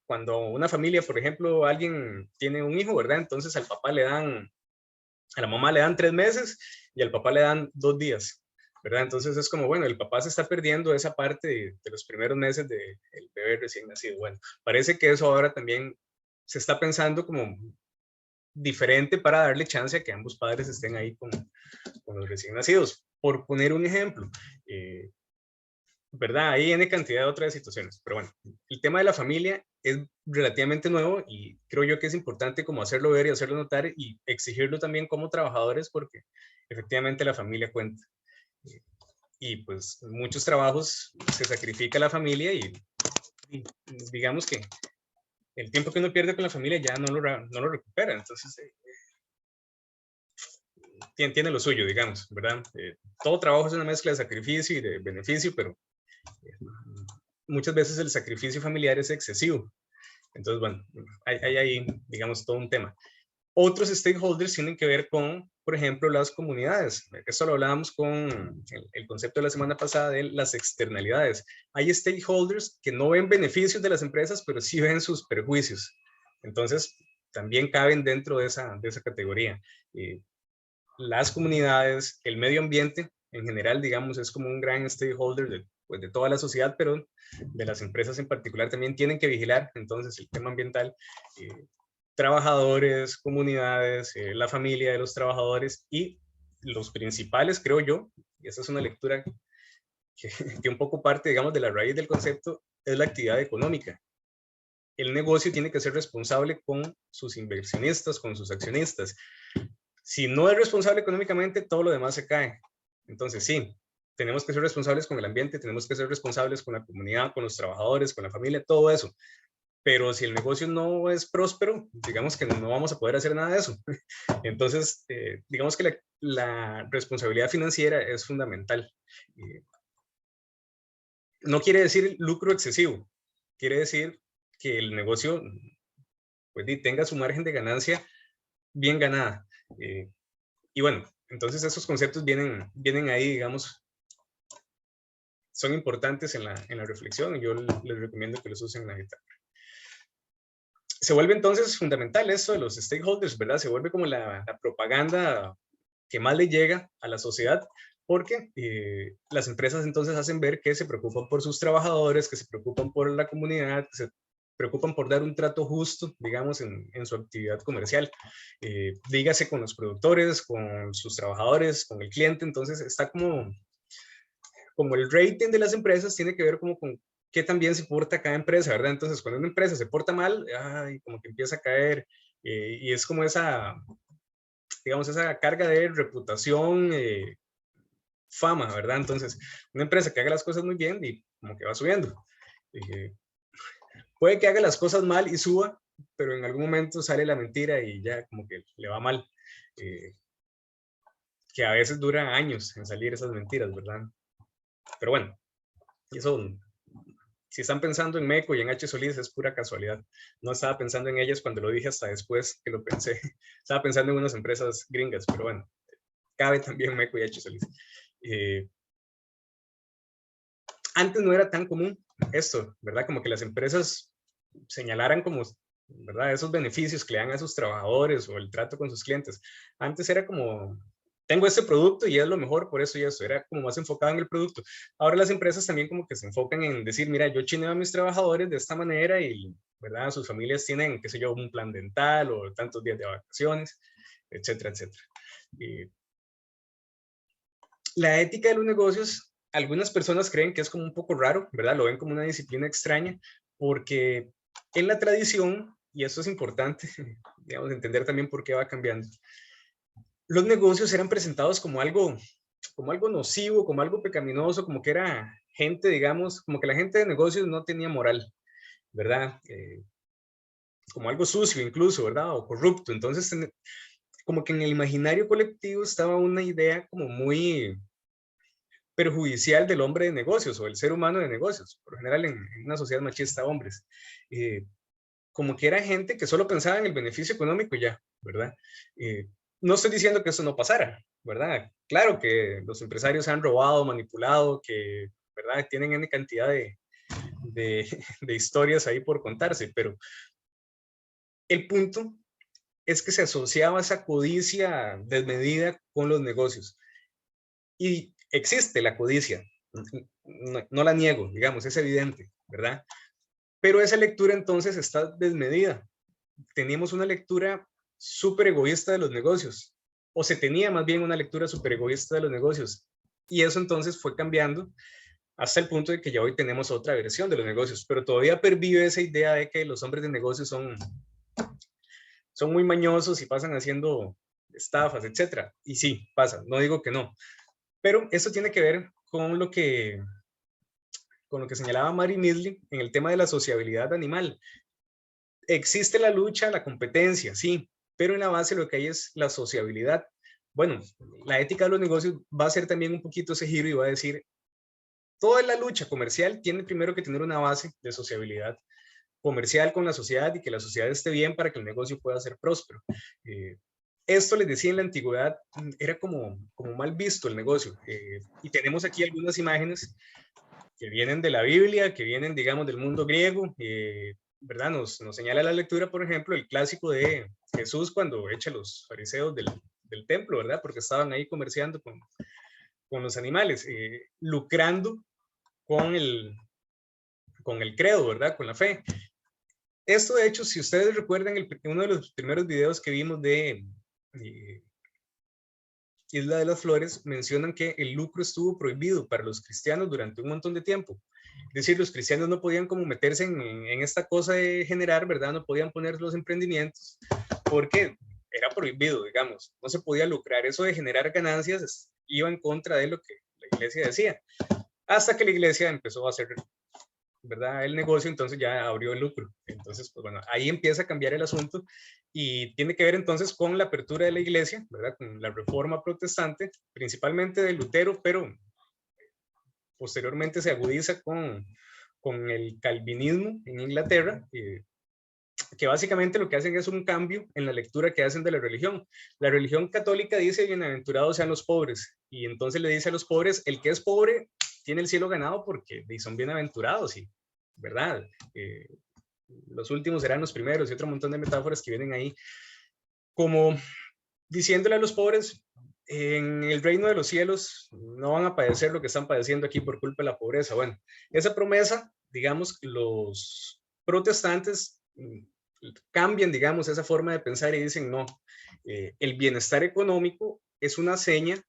cuando una familia, por ejemplo, alguien tiene un hijo, ¿verdad? Entonces a la mamá le dan 3 meses y al papá le dan 2 días, ¿verdad? Entonces es como, bueno, el papá se está perdiendo esa parte de los primeros meses del bebé recién nacido. Bueno, parece que eso ahora también se está pensando como diferente para darle chance a que ambos padres estén ahí con los recién nacidos. Por poner un ejemplo, ¿verdad? Hay N cantidad de otras situaciones, pero bueno, el tema de la familia es relativamente nuevo y creo yo que es importante como hacerlo ver y hacerlo notar y exigirlo también como trabajadores porque efectivamente la familia cuenta. Y pues en muchos trabajos se sacrifica la familia y digamos que el tiempo que uno pierde con la familia ya no lo recupera, entonces tiene lo suyo, digamos, ¿verdad? Todo trabajo es una mezcla de sacrificio y de beneficio, pero muchas veces el sacrificio familiar es excesivo. Entonces, bueno, hay ahí, digamos, todo un tema. Otros stakeholders tienen que ver con, por ejemplo, las comunidades. Esto lo hablábamos con el concepto de la semana pasada de las externalidades. Hay stakeholders que no ven beneficios de las empresas, pero sí ven sus perjuicios. Entonces, también caben dentro de esa categoría. Las comunidades, el medio ambiente, en general, digamos, es como un gran stakeholder de toda la sociedad, pero de las empresas en particular también tienen que vigilar, entonces, el tema ambiental. Trabajadores, comunidades, la familia de los trabajadores y los principales, creo yo, y esa es una lectura que un poco parte, digamos, de la raíz del concepto, es la actividad económica. El negocio tiene que ser responsable con sus inversionistas, con sus accionistas. Si no es responsable económicamente, todo lo demás se cae. Entonces, sí, tenemos que ser responsables con el ambiente, tenemos que ser responsables con la comunidad, con los trabajadores, con la familia, todo eso. Pero si el negocio no es próspero, digamos que no vamos a poder hacer nada de eso. Entonces, digamos que la responsabilidad financiera es fundamental. No quiere decir lucro excesivo, quiere decir que el negocio pues, tenga su margen de ganancia bien ganada. Y bueno, entonces esos conceptos vienen ahí, digamos, son importantes en la reflexión y yo les recomiendo que los usen en la guitarra. se vuelve entonces fundamental esto de los stakeholders, ¿verdad? Se vuelve como la propaganda que más le llega a la sociedad, porque las empresas entonces hacen ver que se preocupan por sus trabajadores, que se preocupan por la comunidad, que se preocupan por dar un trato justo, digamos, en su actividad comercial. Dígase con los productores, con sus trabajadores, con el cliente. Entonces está como el rating de las empresas tiene que ver como con qué tan bien se porta cada empresa, ¿verdad? Entonces cuando una empresa se porta mal, ay, como que empieza a caer, y es como esa, digamos, esa carga de reputación, fama, ¿verdad? Entonces, una empresa que haga las cosas muy bien y como que va subiendo. Puede que haga las cosas mal y suba, pero en algún momento sale la mentira y ya como que le va mal. Que a veces dura años en salir esas mentiras, ¿verdad? Pero bueno, eso, si están pensando en MECO y en H. Solís, es pura casualidad. No estaba pensando en ellas cuando lo dije hasta después que lo pensé. Estaba pensando en unas empresas gringas, pero bueno, cabe también MECO y H. Solís. Antes no era tan común esto, ¿verdad? Como que las empresas señalaran como, ¿verdad? Esos beneficios que le dan a sus trabajadores o el trato con sus clientes. Antes era como, tengo este producto y es lo mejor por eso y eso. Era como más enfocado en el producto. Ahora las empresas también como que se enfocan en decir, mira, yo chineo a mis trabajadores de esta manera y, ¿verdad? Sus familias tienen, qué sé yo, un plan dental o tantos días de vacaciones, etcétera, etcétera. La ética de los negocios, algunas personas creen que es como un poco raro, ¿verdad? Lo ven como una disciplina extraña, porque en la tradición, y eso es importante, digamos, entender también por qué va cambiando, los negocios eran presentados como algo nocivo, como algo pecaminoso, como que era gente, digamos, como que la gente de negocios no tenía moral, ¿verdad? Como algo sucio incluso, ¿verdad? O corrupto. Entonces, como que en el imaginario colectivo estaba una idea como muy perjudicial del hombre de negocios o del ser humano de negocios, por lo general en una sociedad machista, hombres. Como que era gente que solo pensaba en el beneficio económico y ya, ¿verdad? No estoy diciendo que eso no pasara, ¿verdad? Claro que los empresarios han robado, manipulado, que, ¿verdad? Tienen N cantidad de historias ahí por contarse, pero el punto es que se asociaba esa codicia desmedida con los negocios. Y existe la codicia, no la niego, digamos, es evidente, ¿verdad? Pero esa lectura entonces está desmedida. Teníamos una lectura súper egoísta de los negocios, o se tenía más bien una lectura súper egoísta de los negocios, y eso entonces fue cambiando hasta el punto de que ya hoy tenemos otra versión de los negocios, pero todavía pervive esa idea de que los hombres de negocios son muy mañosos y pasan haciendo estafas, etcétera. Y sí, pasa, no digo que no. Pero esto tiene que ver con lo que señalaba Mary Midley en el tema de la sociabilidad animal. Existe la lucha, la competencia, sí, pero en la base lo que hay es la sociabilidad. Bueno, la ética de los negocios va a ser también un poquito ese giro y va a decir, toda la lucha comercial tiene primero que tener una base de sociabilidad comercial con la sociedad y que la sociedad esté bien para que el negocio pueda ser próspero. Esto les decía en la antigüedad, era como mal visto el negocio. Y tenemos aquí algunas imágenes que vienen de la Biblia, que vienen, digamos, del mundo griego, ¿verdad? Nos señala la lectura, por ejemplo, el clásico de Jesús cuando echa a los fariseos del templo, ¿verdad? Porque estaban ahí comerciando con los animales, lucrando con el credo, ¿verdad? Con la fe. Esto, de hecho, si ustedes recuerdan uno de los primeros videos que vimos de Isla de las Flores, mencionan que el lucro estuvo prohibido para los cristianos durante un montón de tiempo. Es decir, los cristianos no podían como meterse en esta cosa de generar, ¿verdad? No podían poner los emprendimientos porque era prohibido, digamos. No se podía lucrar. Eso de generar ganancias iba en contra de lo que la iglesia decía. Hasta que la iglesia empezó a hacer, ¿verdad? El negocio, entonces ya abrió el lucro. Entonces, pues bueno, ahí empieza a cambiar el asunto y tiene que ver entonces con la apertura de la iglesia, ¿verdad? Con la reforma protestante, principalmente de Lutero, pero posteriormente se agudiza con el calvinismo en Inglaterra, que básicamente lo que hacen es un cambio en la lectura que hacen de la religión. La religión católica dice, bienaventurados sean los pobres, y entonces le dice a los pobres, el que es pobre tiene el cielo ganado porque son bienaventurados, y, ¿verdad? los últimos serán los primeros, y otro montón de metáforas que vienen ahí, como diciéndole a los pobres, en el reino de los cielos no van a padecer lo que están padeciendo aquí por culpa de la pobreza. Bueno, esa promesa, digamos, los protestantes cambian, digamos, esa forma de pensar y dicen, no, el bienestar económico es una seña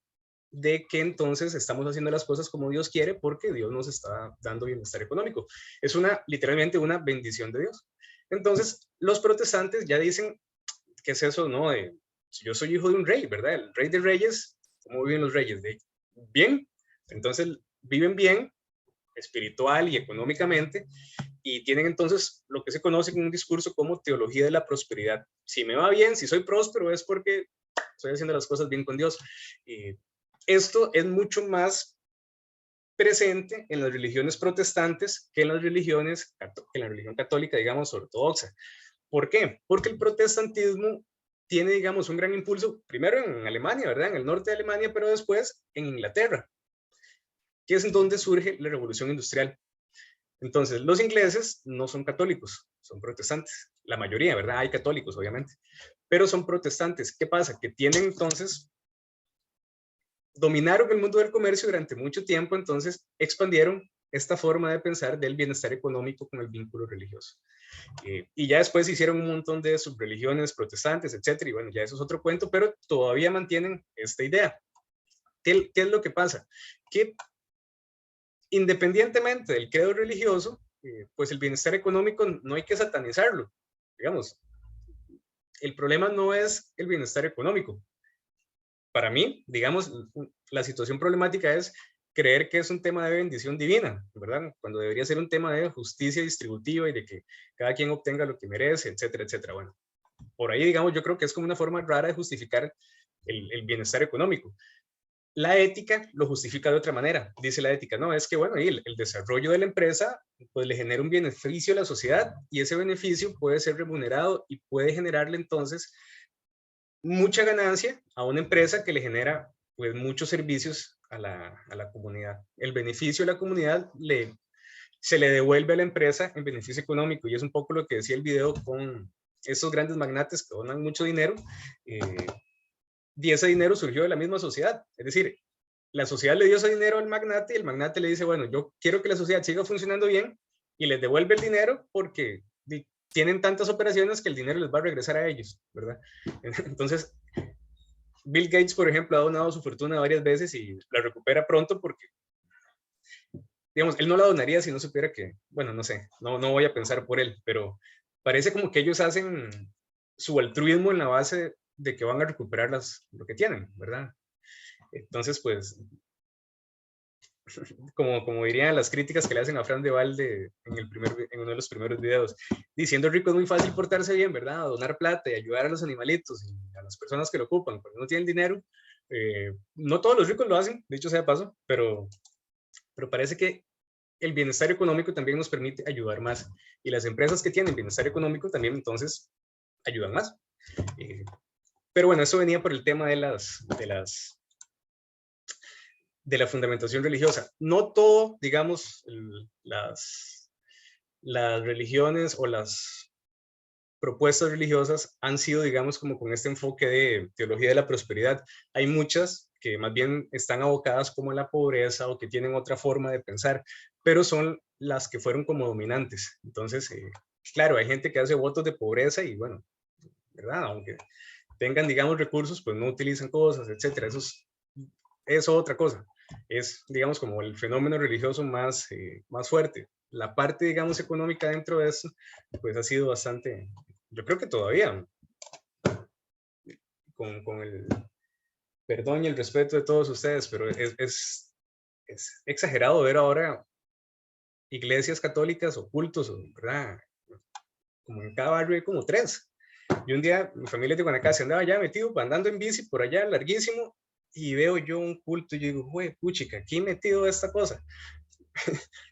de que entonces estamos haciendo las cosas como Dios quiere, porque Dios nos está dando bienestar económico. Es literalmente una bendición de Dios. Entonces, los protestantes ya dicen, ¿qué es eso? No, yo soy hijo de un rey, ¿verdad? El rey de reyes. ¿Cómo viven los reyes? Bien. Entonces, viven bien, espiritual y económicamente, y tienen entonces lo que se conoce como un discurso como teología de la prosperidad. Si me va bien, si soy próspero, es porque estoy haciendo las cosas bien con Dios. Esto es mucho más presente en las religiones protestantes que en la religión católica, digamos, ortodoxa. ¿Por qué? Porque el protestantismo tiene, digamos, un gran impulso, primero en Alemania, ¿verdad? En el norte de Alemania, pero después en Inglaterra, que es en donde surge la revolución industrial. Entonces, los ingleses no son católicos, son protestantes. La mayoría, ¿verdad? Hay católicos, obviamente, pero son protestantes. ¿Qué pasa? Que tienen entonces, dominaron el mundo del comercio durante mucho tiempo, entonces expandieron esta forma de pensar del bienestar económico con el vínculo religioso. Y ya después hicieron un montón de subreligiones protestantes, etcétera, y bueno, ya eso es otro cuento, pero todavía mantienen esta idea. ¿Qué es lo que pasa? Que independientemente del credo religioso, pues el bienestar económico no hay que satanizarlo, digamos. El problema no es el bienestar económico. Para mí, digamos, la situación problemática es creer que es un tema de bendición divina, ¿verdad? Cuando debería ser un tema de justicia distributiva y de que cada quien obtenga lo que merece, etcétera, etcétera. Bueno, por ahí, digamos, yo creo que es como una forma rara de justificar el bienestar económico. La ética lo justifica de otra manera. Dice la ética, no, es que, bueno, el desarrollo de la empresa pues le genera un beneficio a la sociedad y ese beneficio puede ser remunerado y puede generarle entonces mucha ganancia a una empresa que le genera pues muchos servicios a la comunidad. El beneficio a la comunidad se le devuelve a la empresa en beneficio económico, y es un poco lo que decía el video con esos grandes magnates que donan mucho dinero, y ese dinero surgió de la misma sociedad. Es decir, la sociedad le dio ese dinero al magnate y el magnate le dice, bueno, yo quiero que la sociedad siga funcionando bien, y les devuelve el dinero porque tienen tantas operaciones que el dinero les va a regresar a ellos, ¿verdad? Entonces, Bill Gates, por ejemplo, ha donado su fortuna varias veces y la recupera pronto porque, digamos, él no la donaría si no supiera que, bueno, no sé, no voy a pensar por él, pero parece como que ellos hacen su altruismo en la base de que van a recuperar lo que tienen, ¿verdad? Entonces, pues, como dirían las críticas que le hacen a Fran de Valde en uno de los primeros videos, diciendo rico es muy fácil portarse bien, ¿verdad? Donar plata y ayudar a los animalitos y a las personas que lo ocupan cuando no tienen dinero. No todos los ricos lo hacen, dicho sea de paso, pero parece que el bienestar económico también nos permite ayudar más, y las empresas que tienen bienestar económico también entonces ayudan más. Pero bueno, eso venía por el tema de la fundamentación religiosa. No todo, digamos, las religiones o las propuestas religiosas han sido, digamos, como con este enfoque de teología de la prosperidad. Hay muchas que más bien están abocadas como a la pobreza o que tienen otra forma de pensar, pero son las que fueron como dominantes. Entonces, claro, hay gente que hace votos de pobreza y bueno, ¿verdad? Aunque tengan, digamos, recursos, pues no utilizan cosas, etcétera. Eso es otra cosa. Es, digamos, como el fenómeno religioso más fuerte. La parte, digamos, económica dentro de eso, pues ha sido bastante, yo creo que todavía, con el perdón y el respeto de todos ustedes, pero es exagerado ver ahora iglesias católicas o cultos, ¿verdad? Como en cada barrio hay como 3. Y un día mi familia de Guanacaste andaba ya metido, andando en bici por allá, larguísimo, y veo yo un culto y yo digo, güey, puchica, aquí metido esta cosa.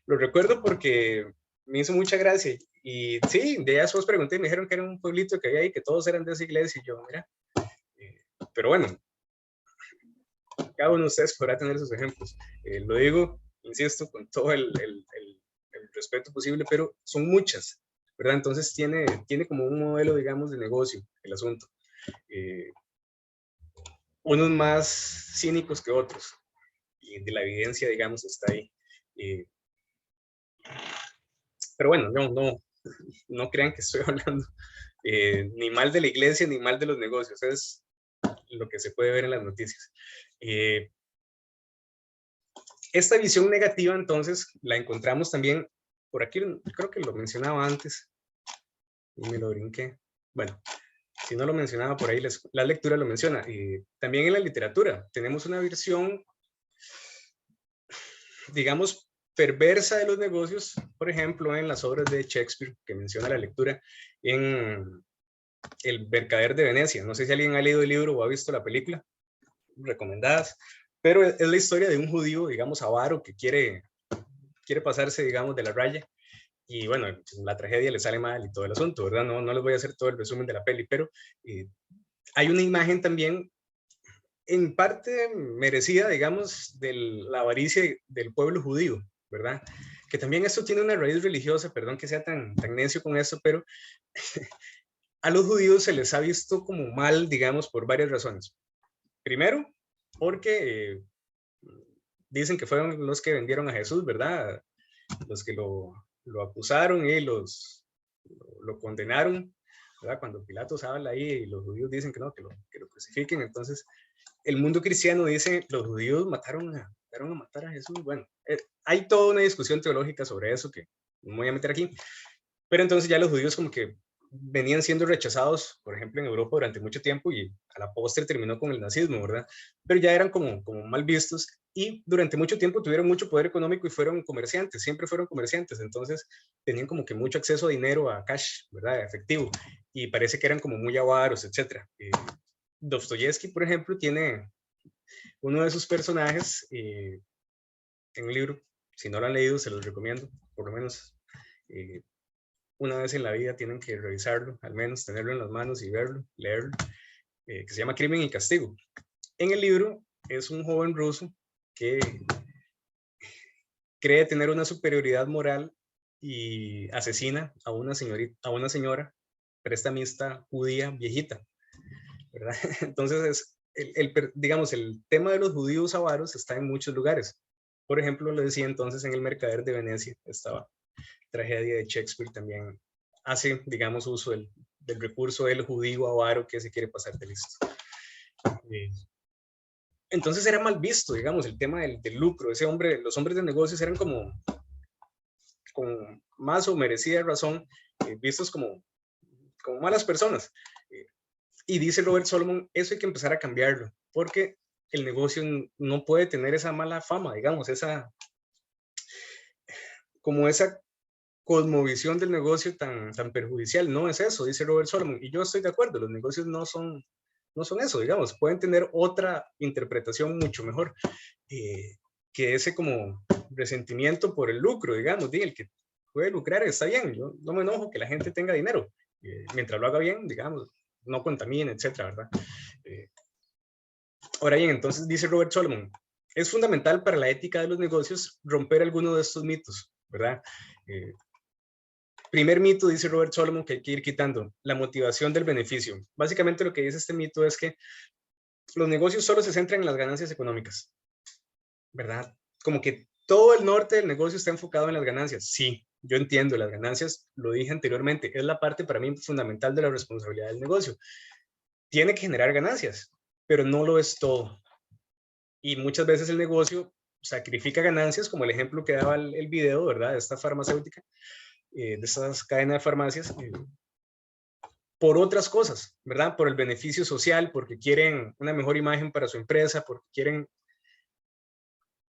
Lo recuerdo porque me hizo mucha gracia. Y sí, de allá después pregunté y me dijeron que era un pueblito que había ahí, que todos eran de esa iglesia. Y yo, mira, pero bueno, cada uno de ustedes podrá tener sus ejemplos. Lo digo, insisto, con todo el respeto posible, pero son muchas ¿verdad? Entonces tiene como un modelo, digamos, de negocio el asunto. Unos más cínicos que otros, y de la evidencia, digamos, está ahí. Pero bueno, no crean que estoy hablando ni mal de la iglesia ni mal de los negocios, es lo que se puede ver en las noticias. Esta visión negativa, entonces, la encontramos también por aquí, creo que lo mencionaba antes, y me lo brinqué. Bueno, si no lo mencionaba por ahí, la lectura lo menciona. También en la literatura tenemos una versión, digamos, perversa de los negocios, por ejemplo, en las obras de Shakespeare, que menciona la lectura, en El Mercader de Venecia. No sé si alguien ha leído el libro o ha visto la película, recomendadas, pero es la historia de un judío, digamos, avaro, que quiere pasarse, digamos, de la raya, y bueno, la tragedia le sale mal y todo el asunto, ¿verdad? No les voy a hacer todo el resumen de la peli, pero hay una imagen también, en parte merecida, digamos, de la avaricia del pueblo judío, ¿verdad? Que también esto tiene una raíz religiosa, perdón que sea tan necio con esto, pero a los judíos se les ha visto como mal, digamos, por varias razones. Primero, porque dicen que fueron los que vendieron a Jesús, ¿verdad? Los que lo acusaron y lo condenaron, ¿verdad? Cuando Pilatos habla ahí y los judíos dicen que no, que lo crucifiquen, entonces el mundo cristiano dice, los judíos mataron a matar a Jesús. Bueno, hay toda una discusión teológica sobre eso que no me voy a meter aquí, pero entonces ya los judíos como que venían siendo rechazados, por ejemplo, en Europa durante mucho tiempo, y a la postre terminó con el nazismo, ¿verdad? Pero ya eran como mal vistos, y durante mucho tiempo tuvieron mucho poder económico y fueron comerciantes, siempre fueron comerciantes, entonces tenían como que mucho acceso a dinero, a cash, ¿verdad? A efectivo, y parece que eran como muy avaros, etc. Dostoyevsky, por ejemplo, tiene uno de sus personajes en un libro, si no lo han leído, se los recomiendo, por lo menos una vez en la vida tienen que revisarlo, al menos tenerlo en las manos y verlo, leerlo, que se llama Crimen y Castigo. En el libro es un joven ruso que cree tener una superioridad moral y asesina a una señora prestamista judía viejita, ¿verdad? Entonces, digamos, el tema de los judíos avaros está en muchos lugares. Por ejemplo, lo decía entonces en El Mercader de Venecia, estaba tragedia de Shakespeare también hace, digamos, uso del recurso del judío avaro que se quiere pasar de listo. Entonces era mal visto, digamos, el tema del lucro. Los hombres de negocios eran como, con más o merecida razón, vistos como malas personas. Y dice Robert Solomon, eso hay que empezar a cambiarlo, porque el negocio no puede tener esa mala fama, digamos, esa cosmovisión del negocio tan perjudicial. No es eso, dice Robert Solomon, y yo estoy de acuerdo, los negocios no son eso, digamos, pueden tener otra interpretación mucho mejor, que ese como resentimiento por el lucro, digamos, el que puede lucrar está bien, yo no me enojo que la gente tenga dinero, mientras lo haga bien, digamos, no contamine, etcétera, ¿verdad? Ahora bien, entonces dice Robert Solomon, es fundamental para la ética de los negocios romper alguno de estos mitos, ¿verdad? Primer mito, dice Robert Solomon, que hay que ir quitando, la motivación del beneficio. Básicamente lo que dice este mito es que los negocios solo se centran en las ganancias económicas, ¿verdad? Como que todo el norte del negocio está enfocado en las ganancias. Sí, yo entiendo, las ganancias, lo dije anteriormente, es la parte para mí fundamental de la responsabilidad del negocio. Tiene que generar ganancias, pero no lo es todo. Y muchas veces el negocio sacrifica ganancias, como el ejemplo que daba el video, ¿verdad? De esta farmacéutica, de estas cadenas de farmacias, por otras cosas, ¿verdad? Por el beneficio social, porque quieren una mejor imagen para su empresa, porque quieren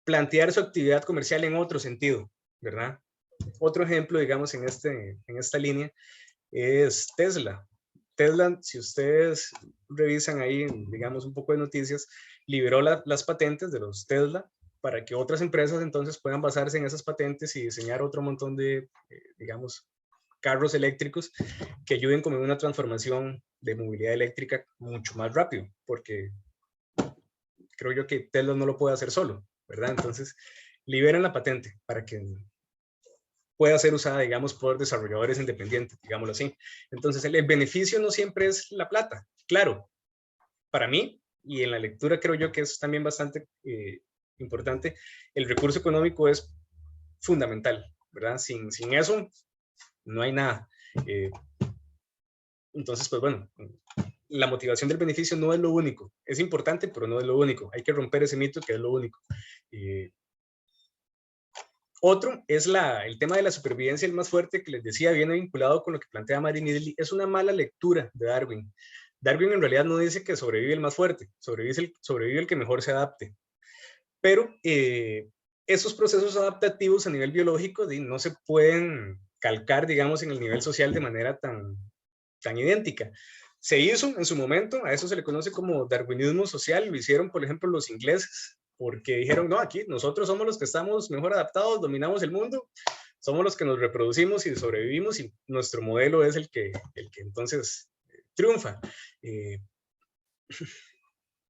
plantear su actividad comercial en otro sentido, ¿verdad? Otro ejemplo, digamos, en esta línea es Tesla. Tesla, si ustedes revisan ahí, digamos, un poco de noticias, liberó las patentes de los Tesla para que otras empresas entonces puedan basarse en esas patentes y diseñar otro montón de, digamos, carros eléctricos que ayuden como en una transformación de movilidad eléctrica mucho más rápido, porque creo yo que Tesla no lo puede hacer solo, ¿verdad? Entonces, liberan la patente para que pueda ser usada, digamos, por desarrolladores independientes, digámoslo así. Entonces, el beneficio no siempre es la plata. Claro, para mí, y en la lectura creo yo que es también bastante importante, el recurso económico es fundamental, ¿verdad? Sin eso, no hay nada. Entonces, pues bueno, la motivación del beneficio no es lo único. Es importante, pero no es lo único. Hay que romper ese mito que es lo único. Otro es el tema de la supervivencia, el más fuerte, que les decía, viene vinculado con lo que plantea Mary Needley. Es una mala lectura de Darwin. Darwin en realidad no dice que sobrevive el más fuerte, sobrevive el que mejor se adapte. Pero esos procesos adaptativos a nivel biológico no se pueden calcar, digamos, en el nivel social de manera tan idéntica. Se hizo en su momento, a eso se le conoce como darwinismo social, lo hicieron, por ejemplo, los ingleses, porque dijeron, no, aquí nosotros somos los que estamos mejor adaptados, dominamos el mundo, somos los que nos reproducimos y sobrevivimos y nuestro modelo es el que entonces triunfa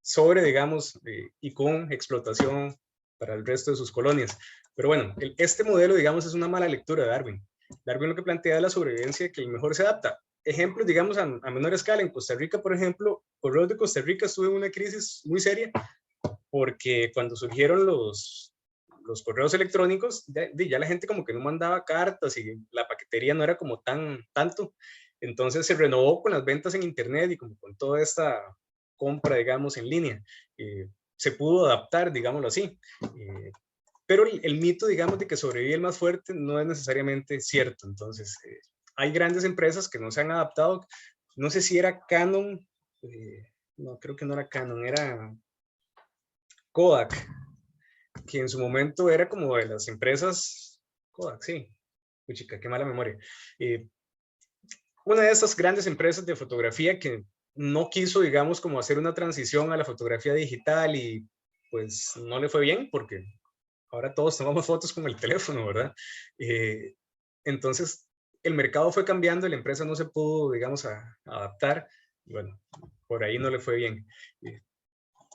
sobre, digamos, y con explotación para el resto de sus colonias. Pero bueno, este modelo, digamos, es una mala lectura de Darwin. Darwin lo que plantea es la sobrevivencia que el mejor se adapta. Ejemplos, digamos, a menor escala, en Costa Rica, por ejemplo, Correos de Costa Rica estuvo en una crisis muy seria porque cuando surgieron los correos electrónicos, ya la gente como que no mandaba cartas y la paquetería no era como tanto. Entonces se renovó con las ventas en internet y como con toda esta compra, digamos, en línea. Se pudo adaptar, digámoslo así. Pero el mito, digamos, de que sobrevive el más fuerte no es necesariamente cierto. Entonces, hay grandes empresas que no se han adaptado. No sé si era Canon, no, creo que no era Canon, era Kodak, que en su momento era como de las empresas, Kodak, sí, uy, chica, qué mala memoria. Una de estas grandes empresas de fotografía que no quiso, digamos, como hacer una transición a la fotografía digital y pues no le fue bien porque ahora todos tomamos fotos con el teléfono, ¿verdad? Entonces, el mercado fue cambiando, la empresa no se pudo, digamos, adaptar y bueno, por ahí no le fue bien.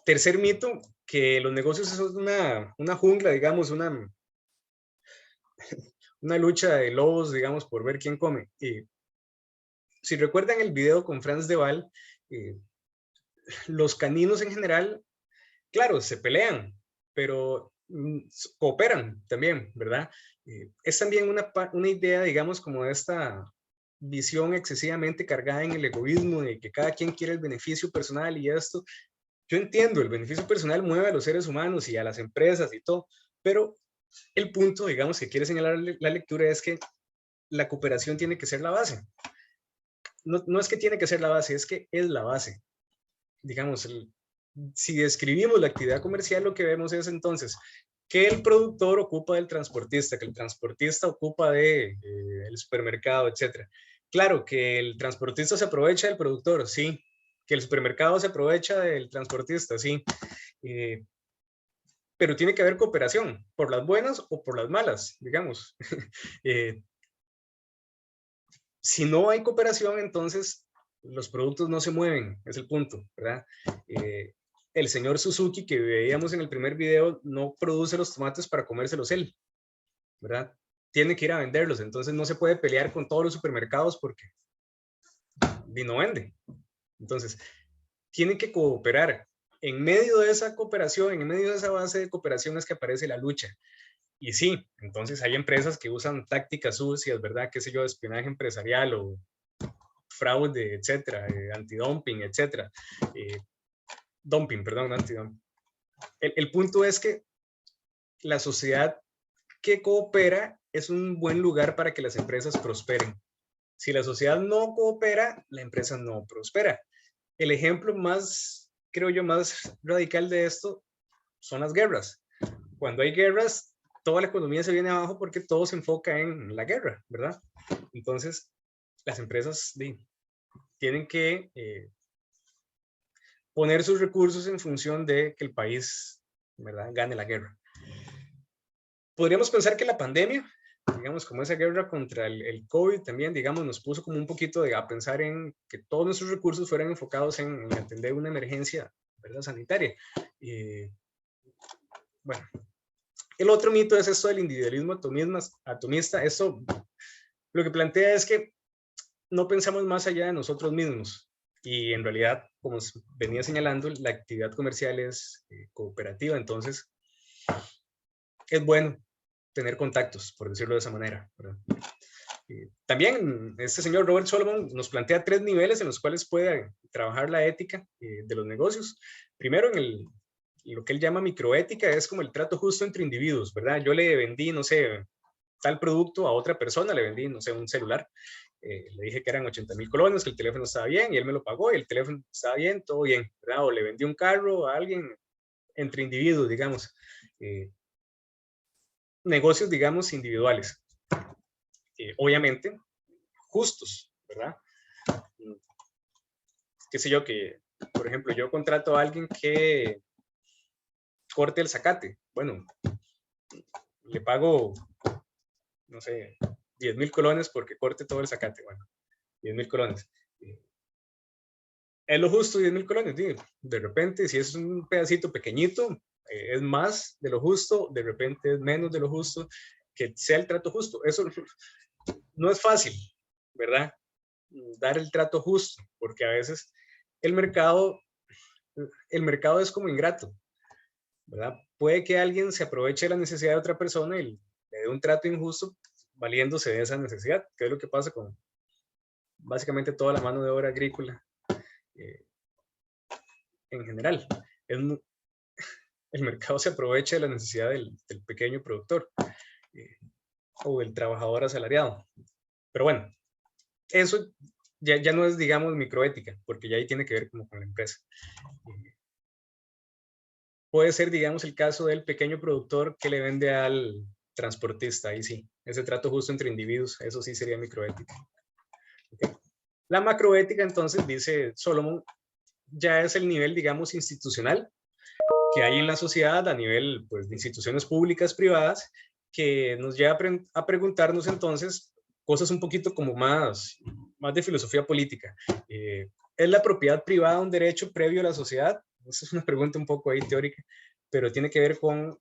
Tercer mito, que los negocios son una jungla, digamos, una lucha de lobos, digamos, por ver quién come. Si recuerdan el video con Franz de Waal, los caninos en general, claro, se pelean, pero cooperan también, ¿verdad? Es también una idea, digamos, como de esta visión excesivamente cargada en el egoísmo, de que cada quien quiere el beneficio personal y esto. Yo entiendo, el beneficio personal mueve a los seres humanos y a las empresas y todo, pero el punto, digamos, que quiere señalar la lectura es que la cooperación tiene que ser la base. No es que tiene que ser la base, es que es la base. Digamos, si describimos la actividad comercial, lo que vemos es entonces que el productor ocupa del transportista, que el transportista ocupa del supermercado, etc. Claro, que el transportista se aprovecha del productor, sí. Que el supermercado se aprovecha del transportista, sí. Pero tiene que haber cooperación, por las buenas o por las malas, digamos. Si no hay cooperación, entonces los productos no se mueven, es el punto, ¿verdad? El señor Suzuki que veíamos en el primer video no produce los tomates para comérselos él, ¿verdad? Tiene que ir a venderlos, entonces no se puede pelear con todos los supermercados porque no vende. Entonces, tienen que cooperar. En medio de esa cooperación, en medio de esa base de cooperación es que aparece la lucha. Y sí, entonces hay empresas que usan tácticas sucias, ¿verdad? Qué sé yo, espionaje empresarial o fraude, etcétera, antidumping, etcétera. Dumping, perdón, antidumping. El punto es que la sociedad que coopera es un buen lugar para que las empresas prosperen. Si la sociedad no coopera, la empresa no prospera. El ejemplo más, creo yo, más radical de esto son las guerras. Cuando hay guerras, toda la economía se viene abajo porque todo se enfoca en la guerra, ¿verdad? Entonces, las empresas tienen que poner sus recursos en función de que el país, ¿verdad?, gane la guerra. Podríamos pensar que la pandemia, digamos, como esa guerra contra el COVID también, digamos, nos puso como un poquito a pensar en que todos nuestros recursos fueran enfocados en atender una emergencia, ¿verdad?, sanitaria. Bueno, El otro mito es esto del individualismo atomista. Esto lo que plantea es que no pensamos más allá de nosotros mismos. Y en realidad, como venía señalando, la actividad comercial es cooperativa, entonces es bueno tener contactos, por decirlo de esa manera, ¿verdad? También este señor Robert Solomon nos plantea 3 niveles en los cuales puede trabajar la ética de los negocios. Primero, en lo que él llama microética, es como el trato justo entre individuos, ¿verdad? Yo le vendí, no sé, tal producto a otra persona, le vendí, no sé, un celular, le dije que eran 80,000 colones, que el teléfono estaba bien y él me lo pagó y el teléfono estaba bien, todo bien, ¿verdad? O le vendí un carro a alguien entre individuos, digamos. Negocios, digamos, individuales. Obviamente, justos, ¿verdad? Qué sé yo, que, por ejemplo, yo contrato a alguien que corte el zacate. Bueno, le pago, no sé, 10,000 colones porque corte todo el zacate. Bueno, 10,000 colones. Es lo justo, 10,000 colones. De repente, si es un pedacito pequeñito, es más de lo justo, de repente es menos de lo justo, que sea el trato justo. Eso no es fácil, ¿verdad? Dar el trato justo, porque a veces el mercado es como ingrato, ¿verdad? Puede que alguien se aproveche de la necesidad de otra persona y le dé un trato injusto valiéndose de esa necesidad, que es lo que pasa con básicamente toda la mano de obra agrícola en general. El mercado se aprovecha de la necesidad del pequeño productor o del trabajador asalariado. Pero bueno, eso ya no es, digamos, microética, porque ya ahí tiene que ver como con la empresa. Puede ser, digamos, el caso del pequeño productor que le vende al transportista, ahí sí, ese trato justo entre individuos, eso sí sería microética. ¿Okay? La macroética, entonces, dice Solomon, ya es el nivel, digamos, institucional que hay en la sociedad a nivel, pues, de instituciones públicas, privadas, que nos lleva a preguntarnos entonces cosas un poquito como más de filosofía política. ¿Es la propiedad privada un derecho previo a la sociedad? Esa es una pregunta un poco ahí teórica, pero tiene que ver con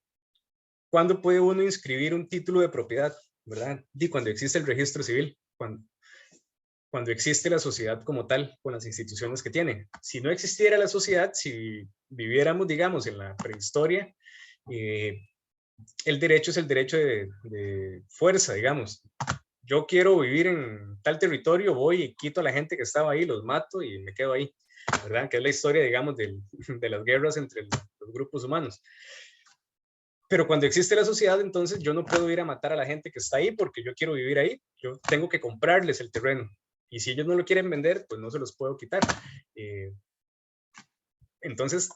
cuándo puede uno inscribir un título de propiedad, ¿verdad? Y cuando existe el registro civil, cuando existe la sociedad como tal, con las instituciones que tiene. Si no existiera la sociedad, si viviéramos, digamos, en la prehistoria, el derecho es el derecho de fuerza, digamos. Yo quiero vivir en tal territorio, voy y quito a la gente que estaba ahí, los mato y me quedo ahí, ¿verdad? Que es la historia, digamos, de las guerras entre los grupos humanos. Pero cuando existe la sociedad, entonces yo no puedo ir a matar a la gente que está ahí porque yo quiero vivir ahí. Yo tengo que comprarles el terreno. Y si ellos no lo quieren vender, pues no se los puedo quitar. Entonces,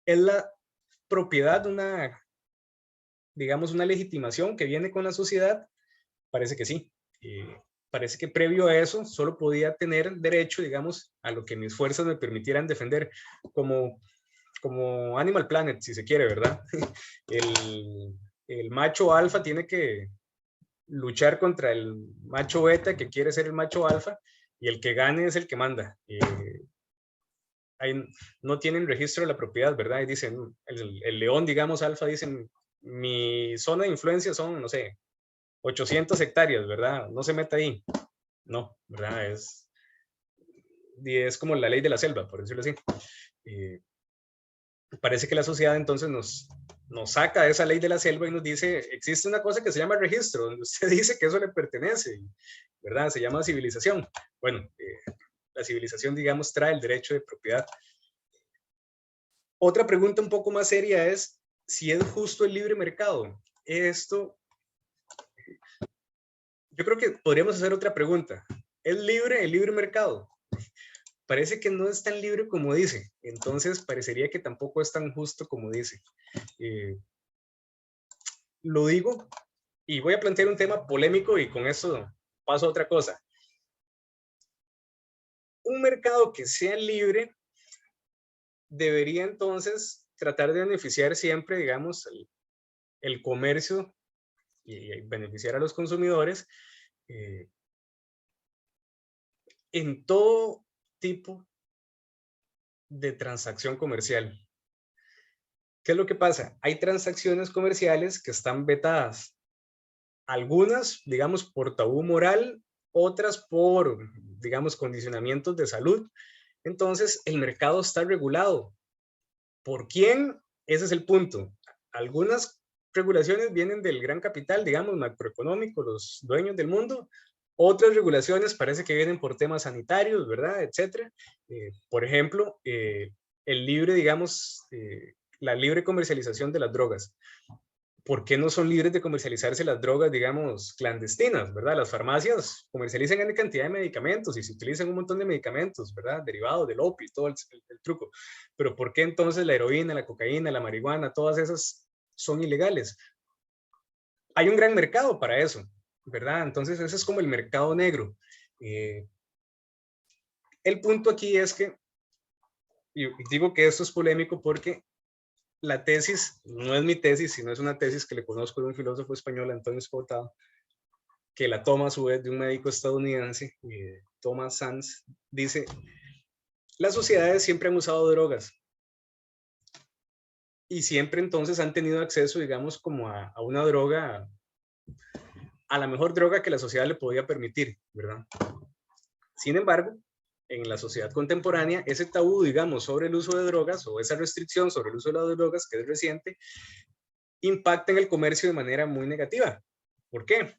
es la propiedad digamos, una legitimación que viene con la sociedad. Parece que sí. Parece que previo a eso solo podía tener derecho, digamos, a lo que mis fuerzas me permitieran defender, como Animal Planet, si se quiere, ¿verdad? El macho alfa tiene que luchar contra el macho beta que quiere ser el macho alfa, y el que gane es el que manda. Ahí no tienen registro de la propiedad, ¿verdad? Y dicen, el león, digamos, alfa, dicen, mi zona de influencia son, no sé, 800 hectáreas, ¿verdad? No se meta ahí. No, ¿verdad? Es como la ley de la selva, por decirlo así. Parece que la sociedad entonces nos saca de esa ley de la selva y nos dice, existe una cosa que se llama registro, donde usted dice que eso le pertenece, ¿verdad? Se llama civilización. Bueno, la civilización, digamos, trae el derecho de propiedad. Otra pregunta un poco más seria es si es justo el libre mercado. Esto, yo creo que podríamos hacer otra pregunta. ¿Es libre el libre mercado? Parece que no es tan libre como dice, entonces parecería que tampoco es tan justo como dice. Lo digo y voy a plantear un tema polémico y con eso paso a otra cosa. Un mercado que sea libre debería entonces tratar de beneficiar siempre, digamos, el comercio y beneficiar a los consumidores en todo tipo de transacción comercial. ¿Qué es lo que pasa? Hay transacciones comerciales que están vetadas. Algunas, digamos, por tabú moral, otras por, digamos, condicionamientos de salud. Entonces, el mercado está regulado. ¿Por quién? Ese es el punto. Algunas regulaciones vienen del gran capital, digamos, macroeconómico, los dueños del mundo. Otras regulaciones parece que vienen por temas sanitarios, ¿verdad? Etcétera. Por ejemplo, el libre, digamos, la libre comercialización de las drogas. ¿Por qué no son libres de comercializarse las drogas, digamos, clandestinas, verdad? Las farmacias comercializan gran cantidad de medicamentos y se utilizan un montón de medicamentos, ¿verdad? Derivados del opio y todo el truco. Pero ¿por qué entonces la heroína, la cocaína, la marihuana, todas esas son ilegales? Hay un gran mercado para eso, ¿verdad? Entonces ese es como el mercado negro. El punto aquí es que, y digo que esto es polémico porque la tesis, no es mi tesis, sino es una tesis que le conozco de un filósofo español, Antonio Escoutado, que la toma a su vez de un médico estadounidense, Thomas Sands, dice, las sociedades siempre han usado drogas y siempre entonces han tenido acceso, digamos, como a una droga, a la mejor droga que la sociedad le podía permitir, ¿verdad? Sin embargo, en la sociedad contemporánea, ese tabú, digamos, sobre el uso de drogas o esa restricción sobre el uso de las drogas, que es reciente, impacta en el comercio de manera muy negativa. ¿Por qué?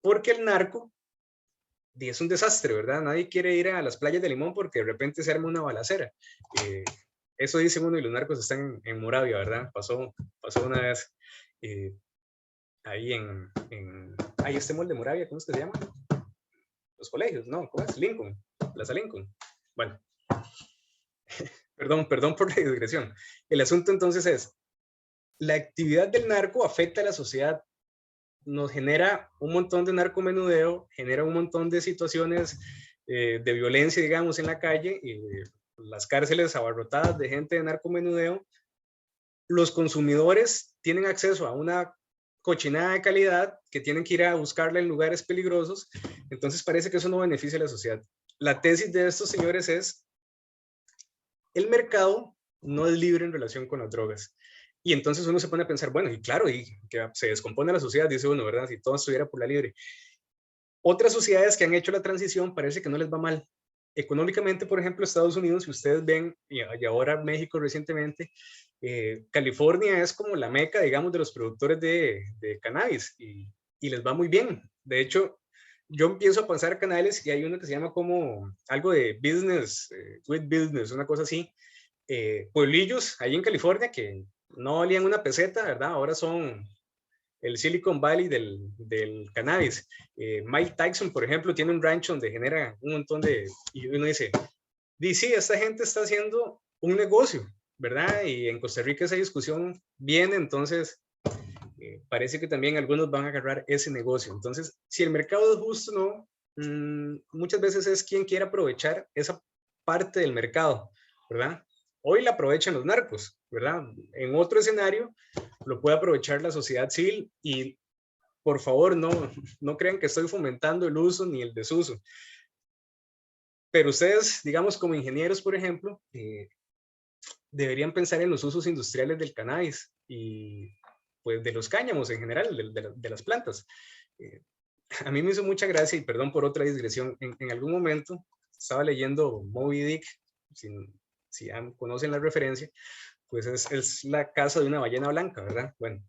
Porque el narco es un desastre, ¿verdad? Nadie quiere ir a las playas de Limón porque de repente se arma una balacera. Eso dice uno y los narcos están en Moravia, ¿verdad? Pasó una vez ahí ahí este mall de Moravia, ¿cómo es que se llama? Los colegios, ¿no? ¿Cómo es? Lincoln. Plaza Lincoln. Bueno, perdón por la digresión. El asunto entonces es, la actividad del narco afecta a la sociedad, nos genera un montón de narcomenudeo, genera un montón de situaciones de violencia, digamos, en la calle, las cárceles abarrotadas de gente de narcomenudeo. Los consumidores tienen acceso a una cochinada de calidad que tienen que ir a buscarla en lugares peligrosos, entonces parece que eso no beneficia a la sociedad. La tesis de estos señores es, el mercado no es libre en relación con las drogas. Y entonces uno se pone a pensar, bueno, y claro, y que se descompone la sociedad, dice uno, ¿verdad? Si todo estuviera por la libre. Otras sociedades que han hecho la transición parece que no les va mal. Económicamente, por ejemplo, Estados Unidos, si ustedes ven, y ahora México recientemente, California es como la meca, digamos, de los productores de cannabis y les va muy bien. De hecho, yo empiezo a pasar canales y hay uno que se llama como algo de business, with business, una cosa así. Pueblillos ahí en California que no valían una peseta, ¿verdad? Ahora son el Silicon Valley del cannabis. Mike Tyson, por ejemplo, tiene un rancho donde genera un montón de... Y uno dice, sí, esta gente está haciendo un negocio, ¿verdad? Y en Costa Rica esa discusión viene, entonces... parece que también algunos van a agarrar ese negocio. Entonces, si el mercado es justo o no, muchas veces es quien quiere aprovechar esa parte del mercado, ¿verdad? Hoy la aprovechan los narcos, ¿verdad? En otro escenario lo puede aprovechar la sociedad civil y, por favor, no crean que estoy fomentando el uso ni el desuso. Pero ustedes, digamos, como ingenieros, por ejemplo, deberían pensar en los usos industriales del cannabis y pues de los cáñamos en general, de las plantas. A mí me hizo mucha gracia, y perdón por otra digresión, en algún momento estaba leyendo Moby Dick, si conocen la referencia, pues es la caza de una ballena blanca, ¿verdad? Bueno,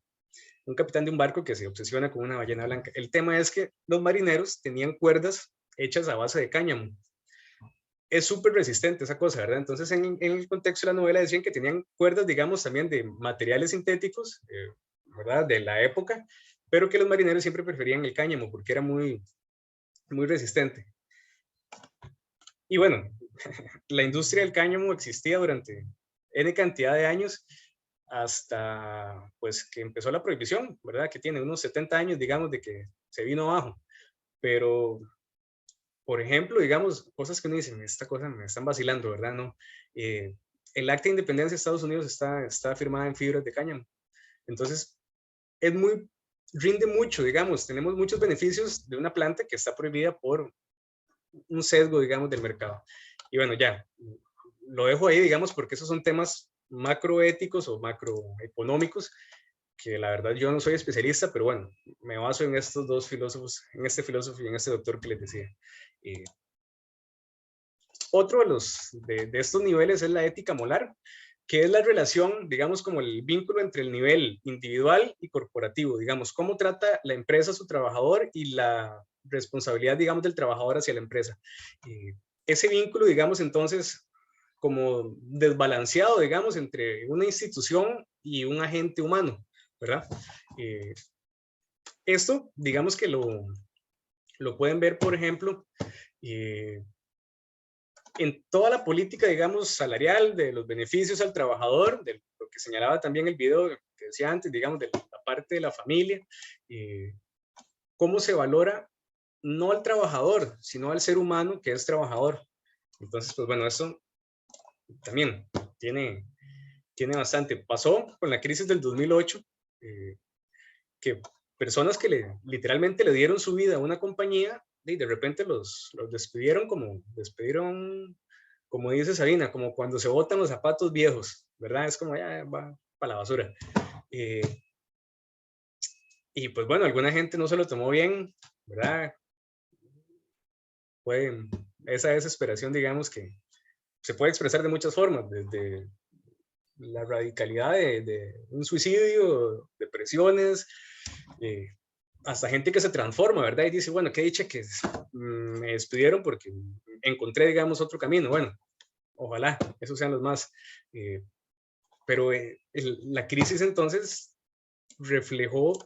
un capitán de un barco que se obsesiona con una ballena blanca. El tema es que los marineros tenían cuerdas hechas a base de cáñamo. Es súper resistente esa cosa, ¿verdad? Entonces en el contexto de la novela decían que tenían cuerdas, digamos, también de materiales sintéticos, ¿verdad? De la época, pero que los marineros siempre preferían el cáñamo porque era muy resistente. Y bueno, la industria del cáñamo existía durante N cantidad de años hasta pues que empezó la prohibición, ¿verdad? Que tiene unos 70 años, digamos, de que se vino abajo. Pero, por ejemplo, digamos, cosas que uno dice, esta cosa me están vacilando, ¿verdad? No. El Acta de Independencia de Estados Unidos está firmada en fibras de cáñamo. Entonces, rinde mucho, digamos, tenemos muchos beneficios de una planta que está prohibida por un sesgo, digamos, del mercado. Y bueno, ya, lo dejo ahí, digamos, porque esos son temas macroéticos o macroeconómicos, que la verdad yo no soy especialista, pero bueno, me baso en estos dos filósofos, en este filósofo y en este doctor que les decía. Otro de estos niveles es la ética molar, que es la relación, digamos, como el vínculo entre el nivel individual y corporativo, digamos, cómo trata la empresa a su trabajador y la responsabilidad, digamos, del trabajador hacia la empresa. Ese vínculo, digamos, entonces, como desbalanceado, digamos, entre una institución y un agente humano, ¿verdad? Esto, digamos que lo pueden ver, por ejemplo, en toda la política, digamos, salarial, de los beneficios al trabajador, de lo que señalaba también el video que decía antes, digamos, de la parte de la familia, cómo se valora no al trabajador, sino al ser humano que es trabajador. Entonces, pues bueno, eso también tiene bastante. Pasó con la crisis del 2008, que personas que literalmente le dieron su vida a una compañía, y de repente los despidieron como dice Sabina, como cuando se botan los zapatos viejos, ¿verdad? Es como ya va para la basura. Y pues bueno, alguna gente no se lo tomó bien, ¿verdad? Fue esa desesperación, digamos, que se puede expresar de muchas formas, desde la radicalidad de un suicidio, depresiones, hasta gente que se transforma, ¿verdad? Y dice, bueno, qué dicha que me despidieron porque encontré, digamos, otro camino. Bueno, ojalá esos sean los más. Pero la crisis entonces reflejó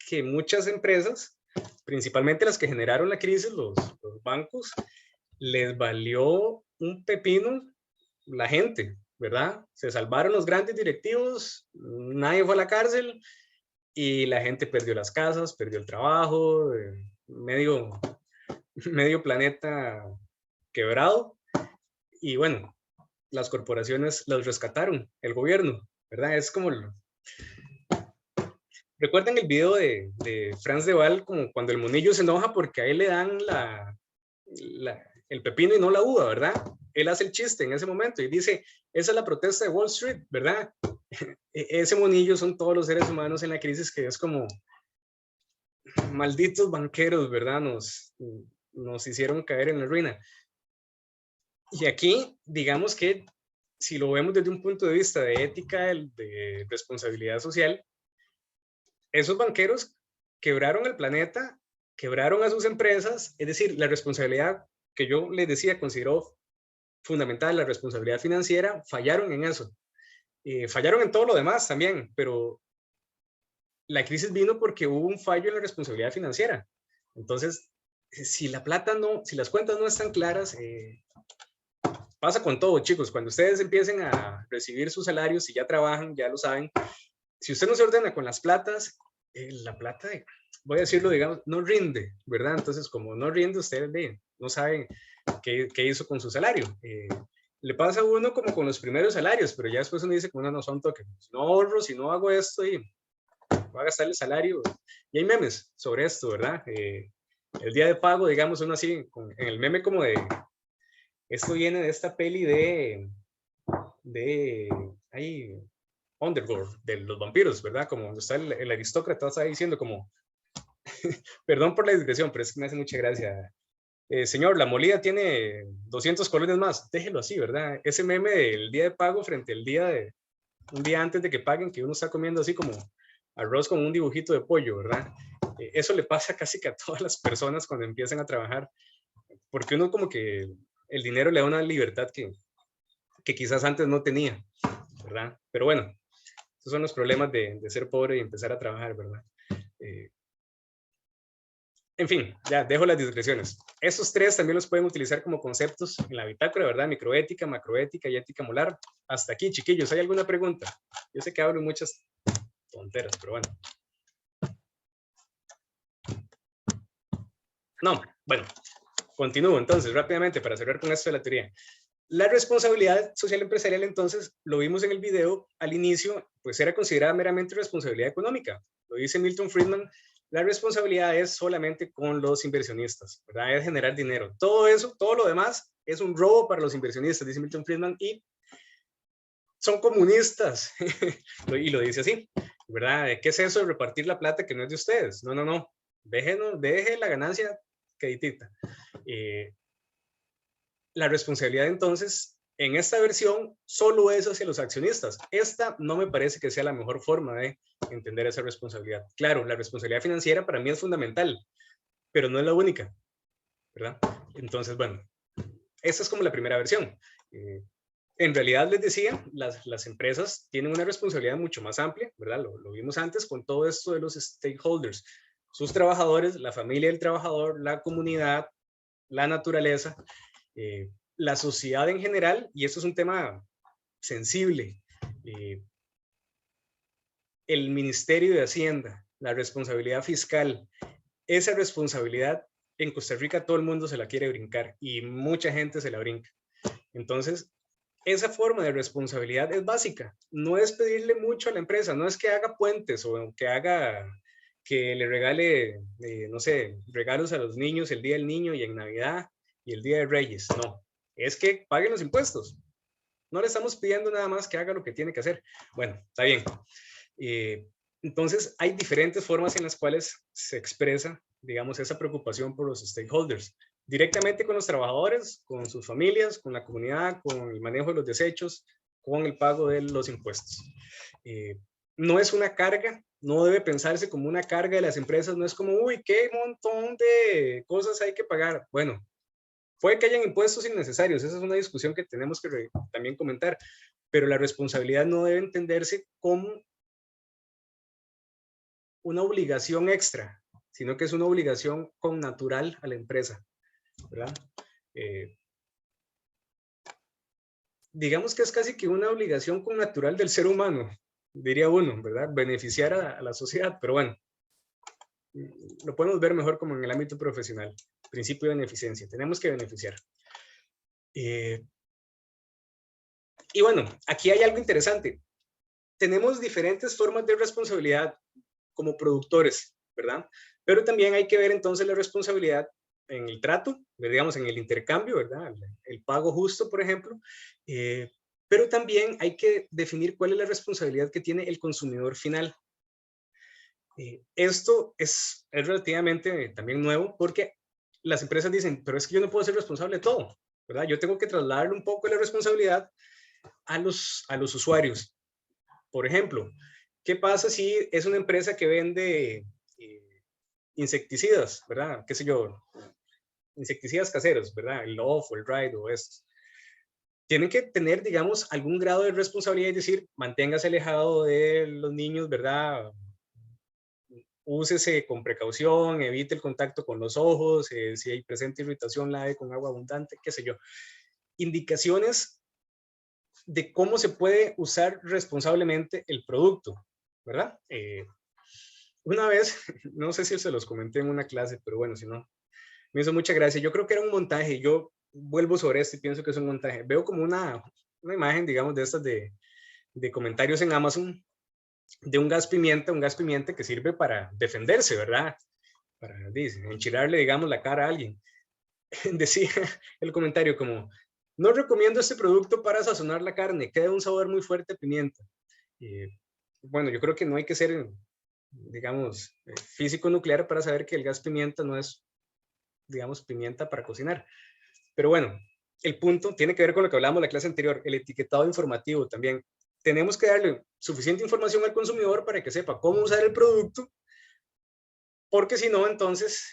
que muchas empresas, principalmente las que generaron la crisis, los bancos, les valió un pepino la gente, ¿verdad? Se salvaron los grandes directivos, nadie fue a la cárcel, y la gente perdió las casas, perdió el trabajo, medio planeta quebrado. Y bueno, las corporaciones las rescataron, el gobierno, ¿verdad? Es como... ¿Recuerdan el video de Franz de Waal, como cuando el monillo se enoja porque a él le dan el pepino y no la uva, ¿verdad? Él hace el chiste en ese momento y dice, esa es la protesta de Wall Street, ¿verdad? Ese monillo son todos los seres humanos en la crisis, que es como malditos banqueros, ¿verdad? Nos hicieron caer en la ruina. Y aquí, digamos que si lo vemos desde un punto de vista de ética, de responsabilidad social, esos banqueros quebraron el planeta, quebraron a sus empresas, es decir, la responsabilidad que yo les decía, considero fundamental, la responsabilidad financiera, fallaron en eso. Fallaron en todo lo demás también, pero la crisis vino porque hubo un fallo en la responsabilidad financiera. Entonces, si la plata si las cuentas no están claras, pasa con todo, chicos. Cuando ustedes empiecen a recibir sus salarios, si ya trabajan, ya lo saben, si usted no se ordena con las platas, la plata, voy a decirlo, digamos, no rinde, ¿verdad? Entonces, como no rinde, usted no sabe qué hizo con su salario. Le pasa a uno como con los primeros salarios, pero ya después uno dice, como no son toques, si no ahorro, si no hago esto, y voy a gastar el salario. Y hay memes sobre esto, ¿verdad? El día de pago, digamos, uno así, en el meme como de, esto viene de esta peli Underworld, de los vampiros, ¿verdad? Como donde está el aristócrata, está diciendo como, perdón por la digresión, pero es que me hace mucha gracia. Señor, la molida tiene 200 colones más, déjelo así, ¿verdad? Ese meme del día de pago frente al un día antes de que paguen, que uno está comiendo así como arroz con un dibujito de pollo, ¿verdad? Eso le pasa casi que a todas las personas cuando empiezan a trabajar, porque uno como que el dinero le da una libertad que quizás antes no tenía, ¿verdad? Pero bueno, esos son los problemas de ser pobre y empezar a trabajar, ¿verdad? En fin, ya dejo las digresiones. Estos tres también los pueden utilizar como conceptos en la bitácora, ¿verdad? Microética, macroética y ética molar. Hasta aquí, chiquillos, ¿hay alguna pregunta? Yo sé que hablo muchas tonteras, pero bueno. No, bueno, continúo entonces rápidamente para cerrar con esto de la teoría. La responsabilidad social empresarial, entonces, lo vimos en el video al inicio, pues era considerada meramente responsabilidad económica. Lo dice Milton Friedman, la responsabilidad es solamente con los inversionistas, ¿verdad? Es generar dinero. Todo eso, todo lo demás es un robo para los inversionistas, dice Milton Friedman, y son comunistas. Y lo dice así, ¿verdad? ¿Qué es eso de repartir la plata que no es de ustedes? No, no, no. Deje la ganancia queditita. La responsabilidad entonces, en esta versión, solo es hacia los accionistas. Esta no me parece que sea la mejor forma de entender esa responsabilidad. Claro, la responsabilidad financiera para mí es fundamental, pero no es la única, ¿verdad? Entonces, bueno, esta es como la primera versión. En realidad, les decía, las empresas tienen una responsabilidad mucho más amplia, ¿verdad? Lo vimos antes con todo esto de los stakeholders. Sus trabajadores, la familia del trabajador, la comunidad, la naturaleza, la sociedad en general, y esto es un tema sensible. El Ministerio de Hacienda, la responsabilidad fiscal, esa responsabilidad en Costa Rica todo el mundo se la quiere brincar y mucha gente se la brinca. Entonces, esa forma de responsabilidad es básica. No es pedirle mucho a la empresa, no es que haga puentes o que le regale, no sé, regalos a los niños el Día del Niño y en Navidad y el Día de Reyes. No, es que paguen los impuestos. No le estamos pidiendo nada más que haga lo que tiene que hacer. Bueno, está bien. Entonces, hay diferentes formas en las cuales se expresa, digamos, esa preocupación por los stakeholders. Directamente con los trabajadores, con sus familias, con la comunidad, con el manejo de los desechos, con el pago de los impuestos. No es una carga, no debe pensarse como una carga de las empresas, no es como, uy, qué montón de cosas hay que pagar. Bueno, puede que hayan impuestos innecesarios, esa es una discusión que tenemos que también comentar, pero la responsabilidad no debe entenderse como una obligación extra, sino que es una obligación connatural a la empresa, ¿verdad? Digamos que es casi que una obligación connatural del ser humano, diría uno, ¿verdad? Beneficiar a la sociedad, pero bueno, lo podemos ver mejor como en el ámbito profesional, principio de beneficencia, tenemos que beneficiar. Y bueno, aquí hay algo interesante, tenemos diferentes formas de responsabilidad como productores, ¿verdad? Pero también hay que ver entonces la responsabilidad en el trato, digamos en el intercambio, ¿verdad? El pago justo, por ejemplo, pero también hay que definir cuál es la responsabilidad que tiene el consumidor final. Esto es relativamente también nuevo porque las empresas dicen, pero es que yo no puedo ser responsable de todo, ¿verdad? Yo tengo que trasladarle un poco la responsabilidad a los usuarios. Por ejemplo, ¿qué pasa si es una empresa que vende insecticidas, ¿verdad? ¿Qué sé yo? Insecticidas caseros, ¿verdad? El Off o el Ride o estos. Tienen que tener, digamos, algún grado de responsabilidad y decir, manténgase alejado de los niños, ¿verdad? Úsese con precaución, evite el contacto con los ojos, si hay presente irritación, lave con agua abundante, qué sé yo. Indicaciones de cómo se puede usar responsablemente el producto, ¿verdad? Una vez, no sé si se los comenté en una clase, pero bueno, si no, me hizo mucha gracia. Yo creo que era un montaje, yo vuelvo sobre esto y pienso que es un montaje. Veo como una imagen, digamos, de estas de comentarios en Amazon, de un gas pimienta que sirve para defenderse, ¿verdad? Para enchilarle, digamos, la cara a alguien. Decía el comentario como, no recomiendo este producto para sazonar la carne, queda un sabor muy fuerte a pimienta. Bueno, yo creo que no hay que ser, digamos, físico nuclear para saber que el gas pimienta no es, digamos, pimienta para cocinar. Pero bueno, el punto tiene que ver con lo que hablamos en la clase anterior, el etiquetado informativo también. Tenemos que darle suficiente información al consumidor para que sepa cómo usar el producto, porque si no, entonces,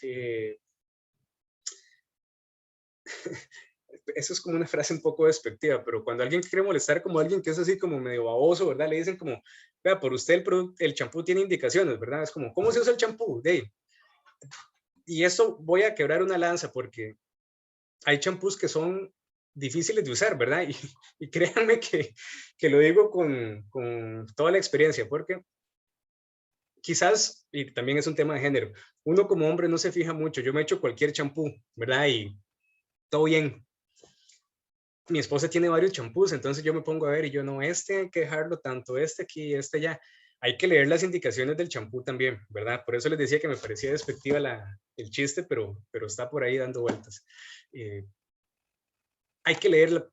eso es como una frase un poco despectiva, pero cuando alguien quiere molestar como alguien que es así como medio baboso, ¿verdad? Le dicen como, vea, por usted el champú tiene indicaciones, ¿verdad? Es como, ¿cómo se usa el champú? Y eso voy a quebrar una lanza porque hay champús que son difíciles de usar, ¿verdad? Y créanme que lo digo con toda la experiencia, porque quizás, y también es un tema de género, uno como hombre no se fija mucho, yo me echo cualquier champú, ¿verdad? Y todo bien. Mi esposa tiene varios champús, entonces yo me pongo a ver y yo no, este hay que dejarlo tanto, este aquí, este allá. Hay que leer las indicaciones del champú también, ¿verdad? Por eso les decía que me parecía despectiva el chiste, pero está por ahí dando vueltas. Hay que leer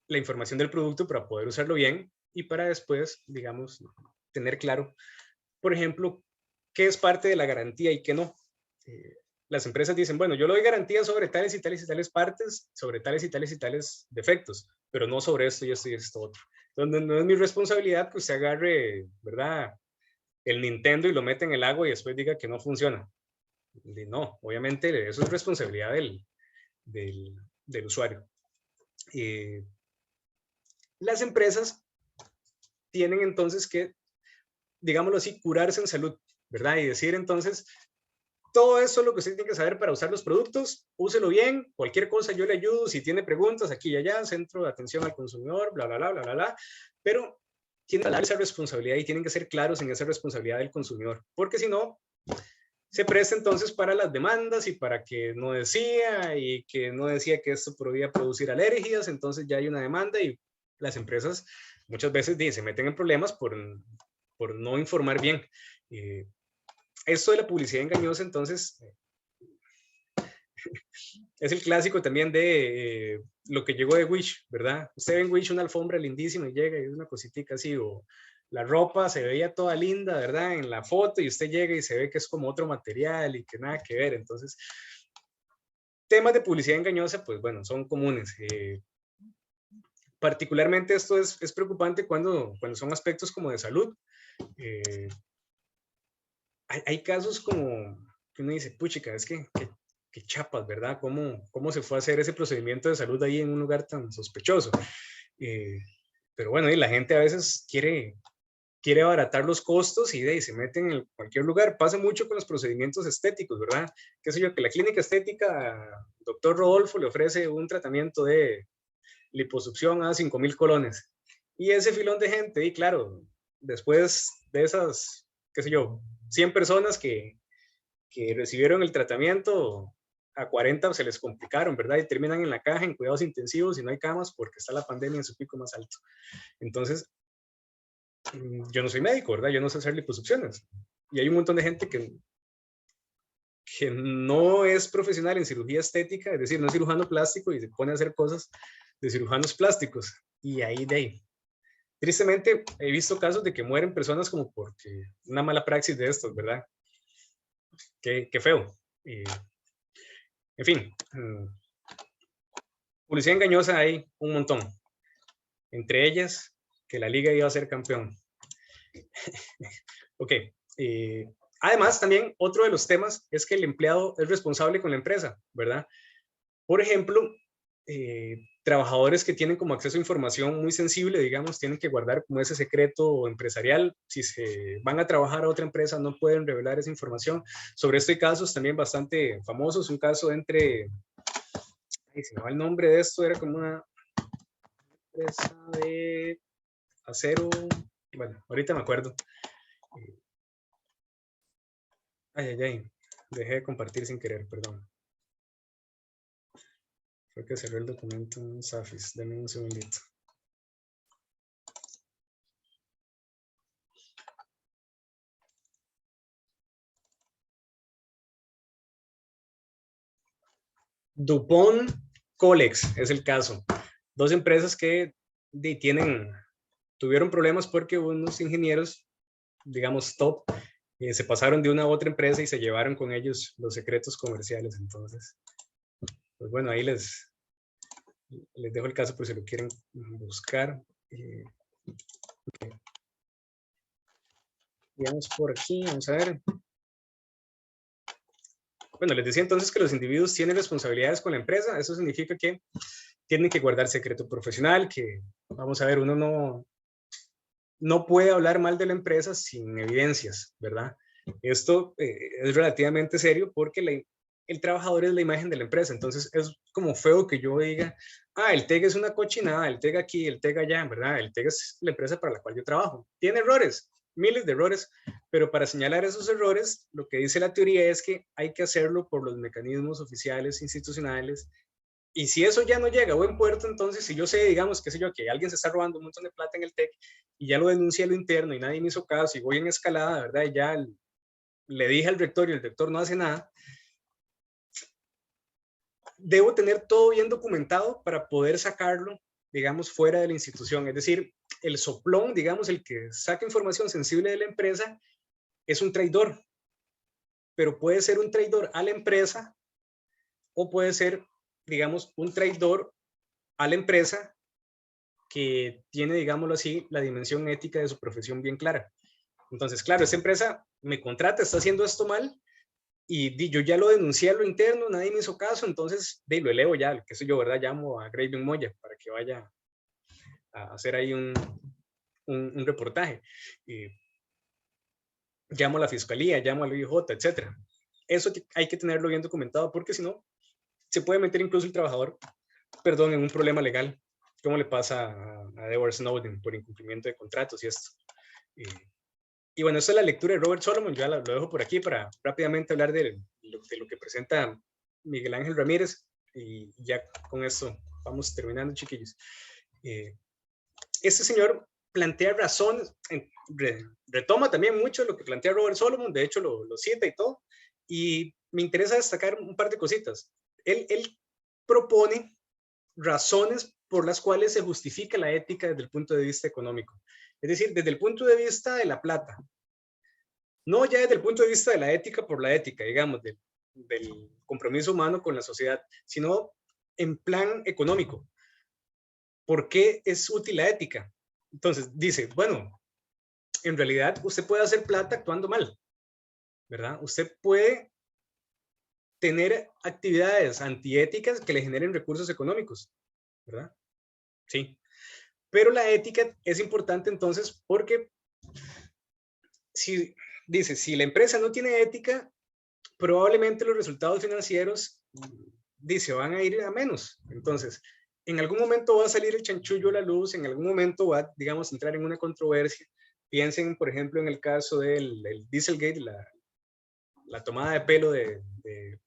la información del producto para poder usarlo bien y para después, digamos, tener claro, por ejemplo, qué es parte de la garantía y qué no. Las empresas dicen, bueno, yo le doy garantía sobre tales y tales y tales partes, sobre tales y tales y tales defectos, pero no sobre esto y esto y esto otro. Entonces, no es mi responsabilidad que usted agarre, ¿verdad?, el Nintendo y lo mete en el agua y después diga que no funciona. No, obviamente eso es responsabilidad del usuario. Las empresas tienen entonces que, digámoslo así, curarse en salud, ¿verdad? Y decir entonces, todo eso es lo que usted tiene que saber para usar los productos, úselo bien, cualquier cosa yo le ayudo, si tiene preguntas aquí y allá, centro de atención al consumidor, bla, bla, bla, bla, bla, bla, pero tienen que dar esa responsabilidad y tienen que ser claros en esa responsabilidad del consumidor, porque si no, se presta entonces para las demandas y para que no decía y que no decía que esto podía producir alergias, entonces ya hay una demanda y las empresas muchas veces se meten en problemas por no informar bien. Esto de la publicidad engañosa, entonces, es el clásico también de lo que llegó de Wish, ¿verdad? Usted ve en Wish una alfombra lindísima y llega y es una cositica así, o la ropa se veía toda linda, ¿verdad? En la foto y usted llega y se ve que es como otro material y que nada que ver. Entonces, temas de publicidad engañosa, pues bueno, son comunes. Particularmente esto es preocupante cuando son aspectos como de salud. Hay casos como que uno dice, puchica, es que chapas, ¿verdad? ¿Cómo se fue a hacer ese procedimiento de salud ahí en un lugar tan sospechoso? Pero bueno, y la gente a veces quiere abaratar los costos y se meten en cualquier lugar. Pasa mucho con los procedimientos estéticos, ¿verdad? Qué sé yo, que la clínica estética, doctor Rodolfo, le ofrece un tratamiento de liposucción a 5,000 colones. Y ese filón de gente, y claro, después de esas, qué sé yo, 100 personas que recibieron el tratamiento, a 40 se les complicaron, ¿verdad? Y terminan en la caja, en cuidados intensivos y no hay camas porque está la pandemia en su pico más alto. Entonces, yo no soy médico, ¿verdad? Yo no sé hacer liposucciones. Y hay un montón de gente que no es profesional en cirugía estética, es decir, no es cirujano plástico y se pone a hacer cosas de cirujanos plásticos. Y ahí tristemente he visto casos de que mueren personas como porque una mala praxis de estos, ¿verdad? Qué feo. En fin, publicidad engañosa hay un montón. Entre ellas, que la liga iba a ser campeón. Ok. Además, también otro de los temas es que el empleado es responsable con la empresa, ¿verdad? Por ejemplo, trabajadores que tienen como acceso a información muy sensible, digamos, tienen que guardar como ese secreto empresarial. Si se van a trabajar a otra empresa, no pueden revelar esa información. Sobre esto hay casos también bastante famosos. Un caso entre, si me va el nombre de esto, era como una empresa de acero. Bueno, ahorita me acuerdo. Dejé de compartir sin querer, perdón. Creo que cerré el documento en Safis. Denme un segundito. DuPont, Colex es el caso. Dos empresas que tuvieron problemas porque unos ingenieros, digamos top, se pasaron de una a otra empresa y se llevaron con ellos los secretos comerciales. Entonces, pues bueno, ahí les dejo el caso por si lo quieren buscar. Okay. Vamos por aquí, vamos a ver. Bueno, les decía entonces que los individuos tienen responsabilidades con la empresa. Eso significa que tienen que guardar secreto profesional, que, vamos a ver, uno no puede hablar mal de la empresa sin evidencias, ¿verdad? Esto es relativamente serio porque el trabajador es la imagen de la empresa. Entonces es como feo que yo diga, el TEG es una cochinada, el TEG aquí, el TEG allá, ¿verdad? El TEG es la empresa para la cual yo trabajo. Tiene errores, miles de errores, pero para señalar esos errores, lo que dice la teoría es que hay que hacerlo por los mecanismos oficiales, institucionales, y si eso ya no llega a buen puerto, entonces si yo sé, digamos, qué sé yo, que alguien se está robando un montón de plata en el TEC y ya lo denuncié a lo interno y nadie me hizo caso y voy en escalada, ¿verdad? Y ya le dije al rector y el rector no hace nada, debo tener todo bien documentado para poder sacarlo digamos, fuera de la institución. Es decir, el soplón, digamos, el que saca información sensible de la empresa, es un traidor. Pero puede ser un traidor a la empresa o puede ser, digamos, un traidor a la empresa que tiene, digámoslo así, la dimensión ética de su profesión bien clara. Entonces, claro, esa empresa me contrata, está haciendo esto mal, y yo ya lo denuncié a lo interno, nadie me hizo caso, entonces lo elevo ya, qué sé yo, ¿verdad? Llamo a Graven Moya para que vaya a hacer ahí un reportaje. Llamo a la fiscalía, llamo al IJ, etcétera. Eso hay que tenerlo bien documentado, porque si no, se puede meter incluso el trabajador, perdón, en un problema legal, como le pasa a Edward Snowden por incumplimiento de contratos y esto. Y bueno, esta es la lectura de Robert Solomon, ya lo dejo por aquí para rápidamente hablar de lo que presenta Miguel Ángel Ramírez, y ya con esto vamos terminando, chiquillos. Este señor plantea razones, retoma también mucho lo que plantea Robert Solomon, de hecho lo cita y todo, y me interesa destacar un par de cositas. Él propone razones por las cuales se justifica la ética desde el punto de vista económico. Es decir, desde el punto de vista de la plata. No ya desde el punto de vista de la ética por la ética, digamos, del compromiso humano con la sociedad, sino en plan económico. ¿Por qué es útil la ética? Entonces, dice, bueno, en realidad usted puede hacer plata actuando mal, ¿verdad? Usted puede tener actividades antiéticas que le generen recursos económicos, ¿verdad? Sí. Pero la ética es importante entonces porque si la empresa no tiene ética, probablemente los resultados financieros van a ir a menos. Entonces, en algún momento va a salir el chanchullo a la luz, en algún momento va, digamos, a entrar en una controversia. Piensen, por ejemplo, en el caso del Dieselgate, la tomada de pelo de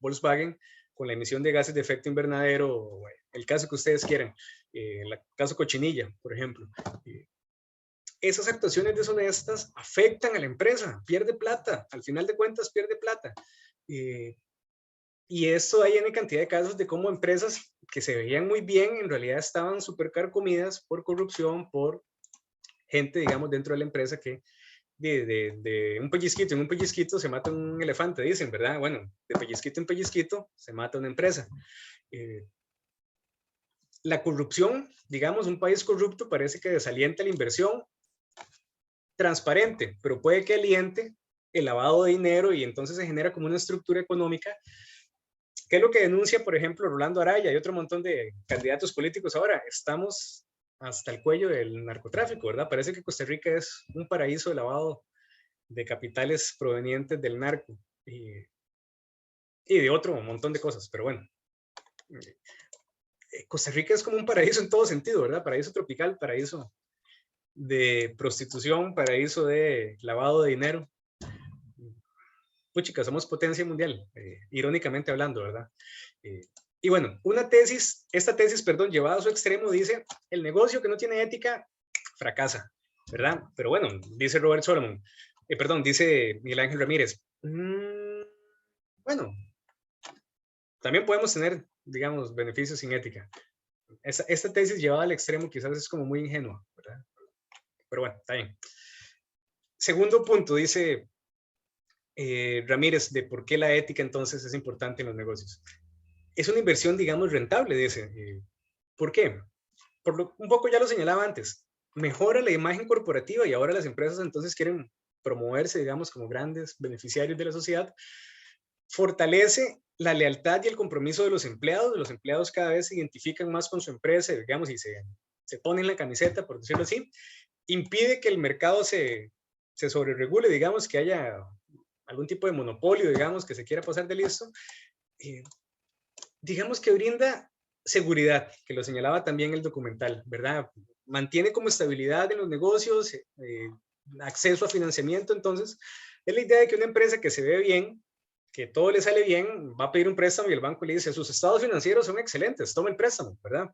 Volkswagen con la emisión de gases de efecto invernadero, el caso que ustedes quieran, el caso Cochinilla, por ejemplo. Esas actuaciones deshonestas afectan a la empresa, pierde plata, al final de cuentas pierde plata. Y esto hay en cantidad de casos de cómo empresas que se veían muy bien, en realidad estaban súper carcomidas por corrupción, por gente, digamos, dentro de la empresa que de un pellizquito en un pellizquito se mata un elefante, dicen, ¿verdad? Bueno, de pellizquito en pellizquito se mata una empresa. La corrupción, digamos, un país corrupto parece que desalienta la inversión transparente, pero puede que aliente el lavado de dinero y entonces se genera como una estructura económica, que es lo que denuncia, por ejemplo, Rolando Araya y otro montón de candidatos políticos ahora. Estamos hasta el cuello del narcotráfico, ¿verdad? Parece que Costa Rica es un paraíso de lavado de capitales provenientes del narco y de otro montón de cosas, pero bueno. Costa Rica es como un paraíso en todo sentido, ¿verdad? Paraíso tropical, paraíso de prostitución, paraíso de lavado de dinero. Puchica, somos potencia mundial, irónicamente hablando, ¿verdad? Y bueno, esta tesis, llevada a su extremo, dice, el negocio que no tiene ética fracasa, ¿verdad? Pero bueno, dice Robert Solomon, dice Miguel Ángel Ramírez, bueno, también podemos tener, digamos, beneficios sin ética. Esta tesis llevada al extremo quizás es como muy ingenua, ¿verdad? Pero bueno, está bien. Segundo punto, dice Ramírez, de por qué la ética entonces es importante en los negocios. Es una inversión, digamos, rentable, dice. ¿Por qué? Un poco ya lo señalaba antes. Mejora la imagen corporativa y ahora las empresas entonces quieren promoverse, digamos, como grandes beneficiarios de la sociedad. Fortalece la lealtad y el compromiso de los empleados. Los empleados cada vez se identifican más con su empresa, digamos, y se ponen la camiseta, por decirlo así. Impide que el mercado se sobreregule, digamos, que haya algún tipo de monopolio, digamos, que se quiera pasar de listo. Digamos que brinda seguridad, que lo señalaba también el documental, ¿verdad? Mantiene como estabilidad en los negocios, acceso a financiamiento. Entonces, es la idea de que una empresa que se ve bien, que todo le sale bien, va a pedir un préstamo y el banco le dice, sus estados financieros son excelentes, toma el préstamo, ¿verdad?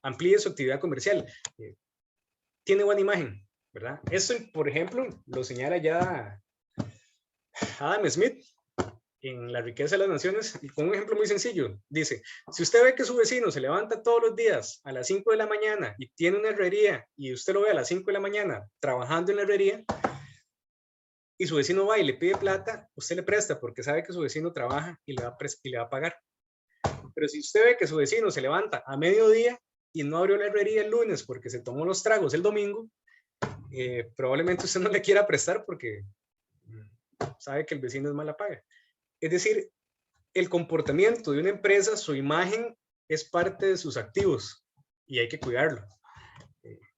Amplíe su actividad comercial. Tiene buena imagen, ¿verdad? Esto, por ejemplo, lo señala ya Adam Smith. en La riqueza de las naciones, y con un ejemplo muy sencillo, dice, si usted ve que su vecino se levanta todos los días a las 5 de la mañana y tiene una herrería, y usted lo ve a las 5 de la mañana trabajando en la herrería, y su vecino va y le pide plata, usted le presta porque sabe que su vecino trabaja y le va a pagar. Pero si usted ve que su vecino se levanta a mediodía y no abrió la herrería el lunes porque se tomó los tragos el domingo, probablemente usted no le quiera prestar porque sabe que el vecino es mala paga. Es decir, el comportamiento de una empresa, su imagen es parte de sus activos y hay que cuidarlo.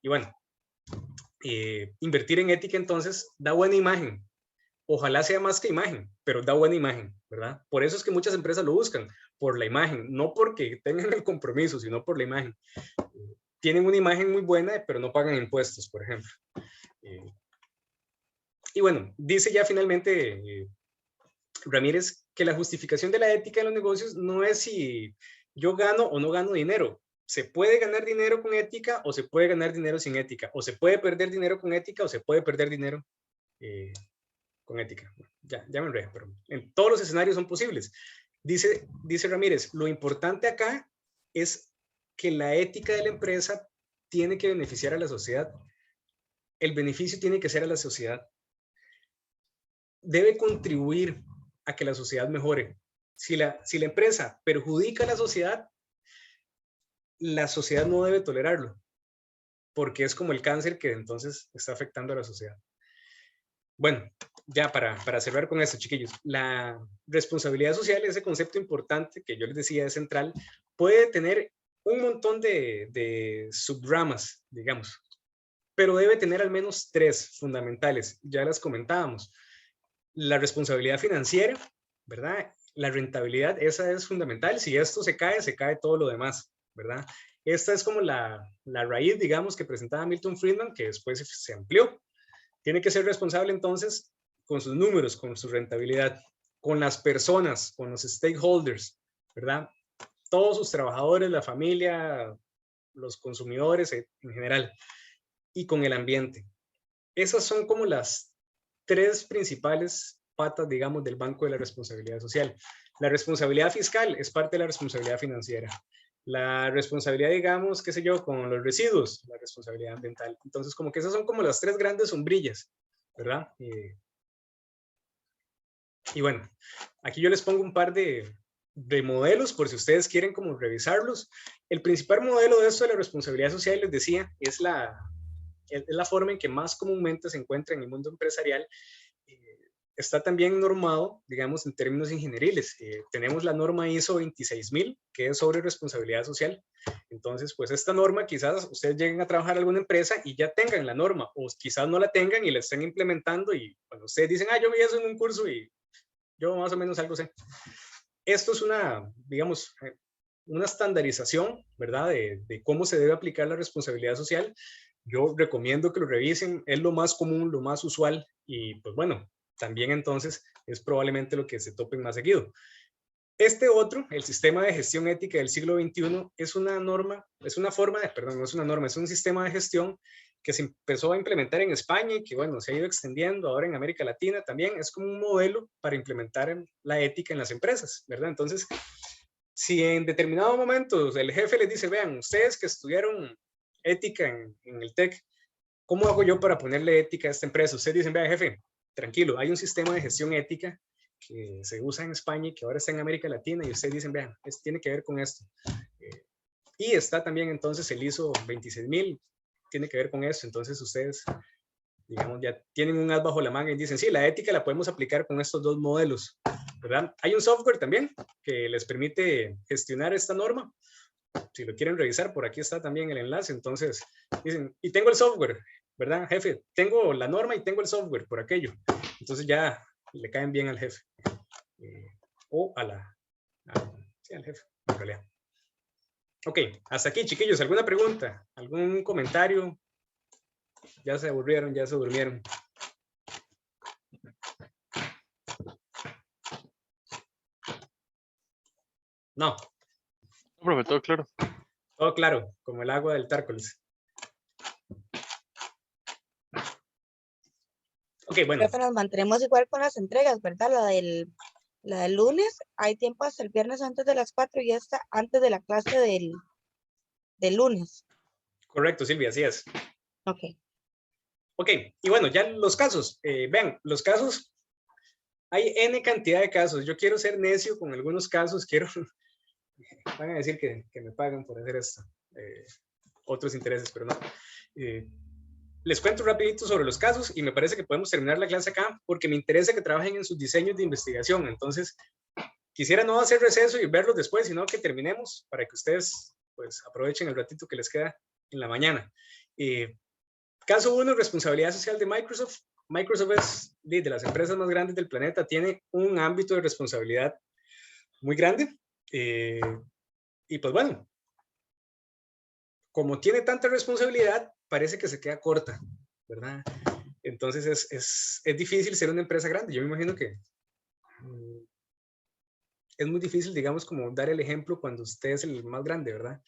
Y bueno, invertir en ética entonces da buena imagen. Ojalá sea más que imagen, pero da buena imagen, ¿verdad? Por eso es que muchas empresas lo buscan, por la imagen, no porque tengan el compromiso, sino por la imagen. Tienen una imagen muy buena, pero no pagan impuestos, por ejemplo. Y bueno, dice ya finalmente Ramírez que la justificación de la ética en los negocios no es si yo gano o no gano dinero. Se puede ganar dinero con ética o se puede ganar dinero sin ética. O se puede perder dinero con ética o se puede perder dinero con ética. Ya me enredé, pero en todos los escenarios son posibles. Dice Ramírez, lo importante acá es que la ética de la empresa tiene que beneficiar a la sociedad. El beneficio tiene que ser a la sociedad. Debe contribuir a que la sociedad mejore. Si la empresa perjudica a la sociedad no debe tolerarlo, porque es como el cáncer que entonces está afectando a la sociedad. Bueno, ya para cerrar con esto, chiquillos, la responsabilidad social, ese concepto importante que yo les decía es central, puede tener un montón de subramas, digamos, pero debe tener al menos 3 fundamentales, ya las comentábamos. La responsabilidad financiera, ¿verdad? La rentabilidad, esa es fundamental. Si esto se cae todo lo demás, ¿verdad? Esta es como la raíz, digamos, que presentaba Milton Friedman, que después se amplió. Tiene que ser responsable entonces con sus números, con su rentabilidad, con las personas, con los stakeholders, ¿verdad? Todos sus trabajadores, la familia, los consumidores en general, y con el ambiente. Esas son como las 3 principales patas, digamos, del banco de la responsabilidad social. La responsabilidad fiscal es parte de la responsabilidad financiera. La responsabilidad, digamos, qué sé yo, con los residuos, la responsabilidad ambiental. Entonces, como que esas son como las 3 grandes sombrillas, ¿verdad? Y bueno, aquí yo les pongo un par de modelos por si ustedes quieren como revisarlos. El principal modelo de esto de la responsabilidad social, les decía, es la forma en que más comúnmente se encuentra en el mundo empresarial. Está también normado, digamos, en términos ingenieriles. Tenemos la norma ISO 26000, que es sobre responsabilidad social. Entonces, pues esta norma, quizás ustedes lleguen a trabajar en alguna empresa y ya tengan la norma, o quizás no la tengan y la estén implementando y cuando ustedes dicen, yo vi eso en un curso y yo más o menos algo sé. Esto es digamos, una estandarización, ¿verdad? De cómo se debe aplicar la responsabilidad social. Yo recomiendo que lo revisen, es lo más común, lo más usual y pues bueno, también entonces es probablemente lo que se topen más seguido. Este otro, el sistema de gestión ética del siglo XXI, es una norma, perdón, no es una norma, es un sistema de gestión que se empezó a implementar en España y que bueno, se ha ido extendiendo ahora en América Latina también. Es como un modelo para implementar la ética en las empresas, ¿verdad? Entonces, si en determinado momento el jefe les dice, vean, ustedes que estudiaron ética en el TEC, ¿cómo hago yo para ponerle ética a esta empresa? Ustedes dicen, vean, jefe, tranquilo, hay un sistema de gestión ética que se usa en España y que ahora está en América Latina y ustedes dicen, vean, tiene que ver con esto. Y está también entonces el ISO 26000, tiene que ver con esto. Entonces ustedes, digamos, ya tienen un as bajo la manga y dicen, sí, la ética la podemos aplicar con estos 2 modelos, ¿verdad? Hay un software también que les permite gestionar esta norma. Si lo quieren revisar, por aquí está también el enlace. Entonces dicen, y tengo el software, ¿verdad, jefe? Tengo la norma y tengo el software por aquello. Entonces ya le caen bien al jefe. O al jefe, en realidad. Ok, hasta aquí, chiquillos. ¿Alguna pregunta? ¿Algún comentario? Ya se aburrieron, ya se durmieron. No. No, profe, todo claro. Todo claro, como el agua del Tárcoles. Ok, bueno. Profe, nos mantenemos igual con las entregas, ¿verdad? La del lunes, hay tiempo hasta el viernes antes de las 4 y esta antes de la clase del lunes. Correcto, Silvia, así es. Ok. Ok, y bueno, ya los casos. Vean, los casos, hay N cantidad de casos. Yo quiero ser necio con algunos casos, van a decir que me pagan por hacer esto. Otros intereses, pero no. Les cuento rapidito sobre los casos y me parece que podemos terminar la clase acá porque me interesa que trabajen en sus diseños de investigación. Entonces, quisiera no hacer receso y verlos después, sino que terminemos para que ustedes pues aprovechen el ratito que les queda en la mañana. Caso 1, responsabilidad social de Microsoft. Microsoft es de las empresas más grandes del planeta, tiene un ámbito de responsabilidad muy grande. Y pues bueno, como tiene tanta responsabilidad, parece que se queda corta, ¿verdad? Entonces es difícil ser una empresa grande. Yo me imagino que es muy difícil, digamos, como dar el ejemplo cuando usted es el más grande, ¿verdad?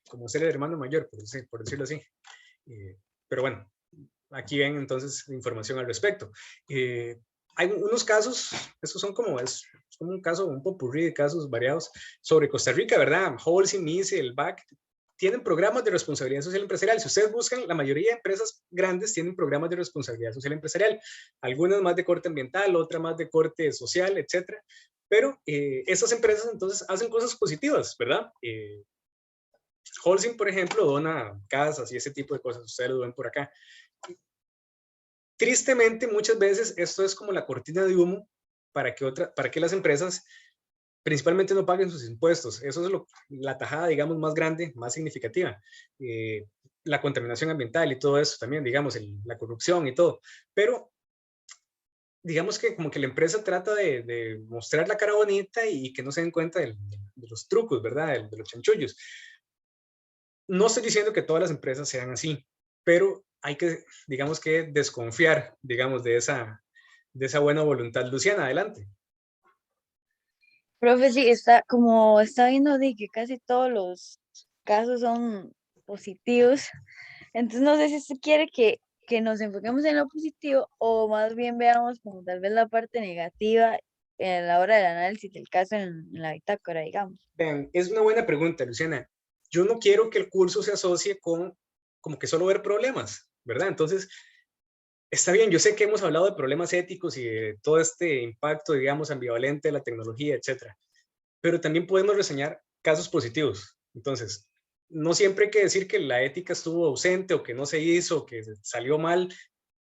Como ser el hermano mayor, por decirlo así. Pero bueno, aquí ven entonces información al respecto. Hay unos casos, estos son como, es como un caso, un popurrí de casos variados sobre Costa Rica, ¿verdad? Holcim, MICE, el BAC, tienen programas de responsabilidad social empresarial. Si ustedes buscan, la mayoría de empresas grandes tienen programas de responsabilidad social empresarial. Algunas más de corte ambiental, otras más de corte social, etcétera. Pero esas empresas entonces hacen cosas positivas, ¿verdad? Holcim, por ejemplo, dona casas y ese tipo de cosas. Ustedes lo ven por acá. Tristemente, muchas veces esto es como la cortina de humo para que las empresas principalmente no paguen sus impuestos. Eso es la tajada, digamos, más grande, más significativa. La contaminación ambiental y todo eso también, digamos, la corrupción y todo. Pero digamos que como que la empresa trata de mostrar la cara bonita y que no se den cuenta de los trucos, ¿verdad? De los chanchullos. No estoy diciendo que todas las empresas sean así, pero hay que, digamos que desconfiar, digamos, de esa buena voluntad. Luciana, adelante. Profe, sí, está viendo de que casi todos los casos son positivos. Entonces no sé si usted quiere que nos enfoquemos en lo positivo o más bien veamos como tal vez la parte negativa a la hora del análisis del caso en la bitácora, digamos. Vean, es una buena pregunta, Luciana. Yo no quiero que el curso se asocie con como que solo ver problemas, ¿verdad? Entonces, está bien, yo sé que hemos hablado de problemas éticos y de todo este impacto, digamos, ambivalente de la tecnología, etcétera. Pero también podemos reseñar casos positivos. Entonces, no siempre hay que decir que la ética estuvo ausente o que no se hizo, o que salió mal.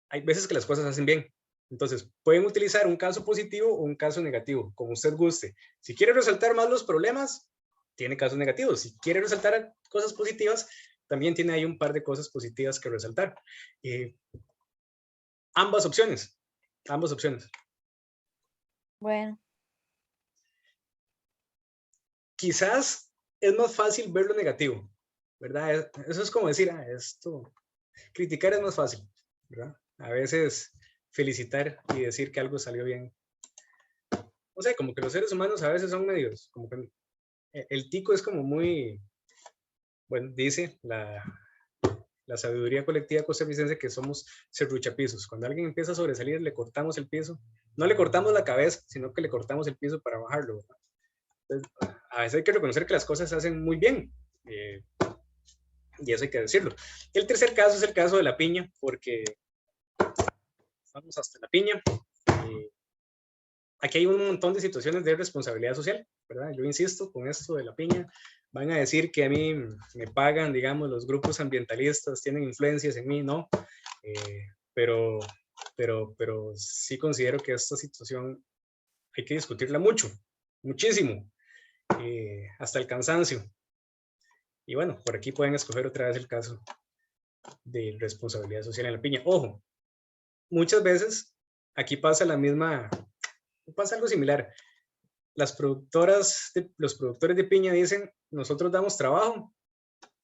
Hay veces que las cosas se hacen bien. Entonces, pueden utilizar un caso positivo o un caso negativo, como usted guste. Si quiere resaltar más los problemas, tiene casos negativos. Si quiere resaltar cosas positivas, también tiene ahí un par de cosas positivas que resaltar. Ambas opciones. Bueno. Quizás es más fácil ver lo negativo, ¿verdad? Eso es como decir, criticar es más fácil, ¿verdad? A veces felicitar y decir que algo salió bien. No sé, como que los seres humanos a veces son medios, como que el tico es como muy, bueno, dice la sabiduría colectiva costarricense que somos serruchapisos. Cuando alguien empieza a sobresalir, le cortamos el piso. No le cortamos la cabeza, sino que le cortamos el piso para bajarlo, ¿verdad? Entonces, a veces hay que reconocer que las cosas se hacen muy bien. Y eso hay que decirlo. El tercer caso es el caso de la piña, porque vamos hasta la piña. Aquí hay un montón de situaciones de responsabilidad social, ¿verdad? Yo insisto con esto de la piña. Van a decir que a mí me pagan, digamos, los grupos ambientalistas, tienen influencias en mí, ¿no? Pero sí considero que esta situación hay que discutirla muchísimo, hasta el cansancio. Y bueno, por aquí pueden escoger otra vez el caso de responsabilidad social en la piña. Ojo, muchas veces aquí pasa algo similar. Los productores de piña dicen, nosotros damos trabajo,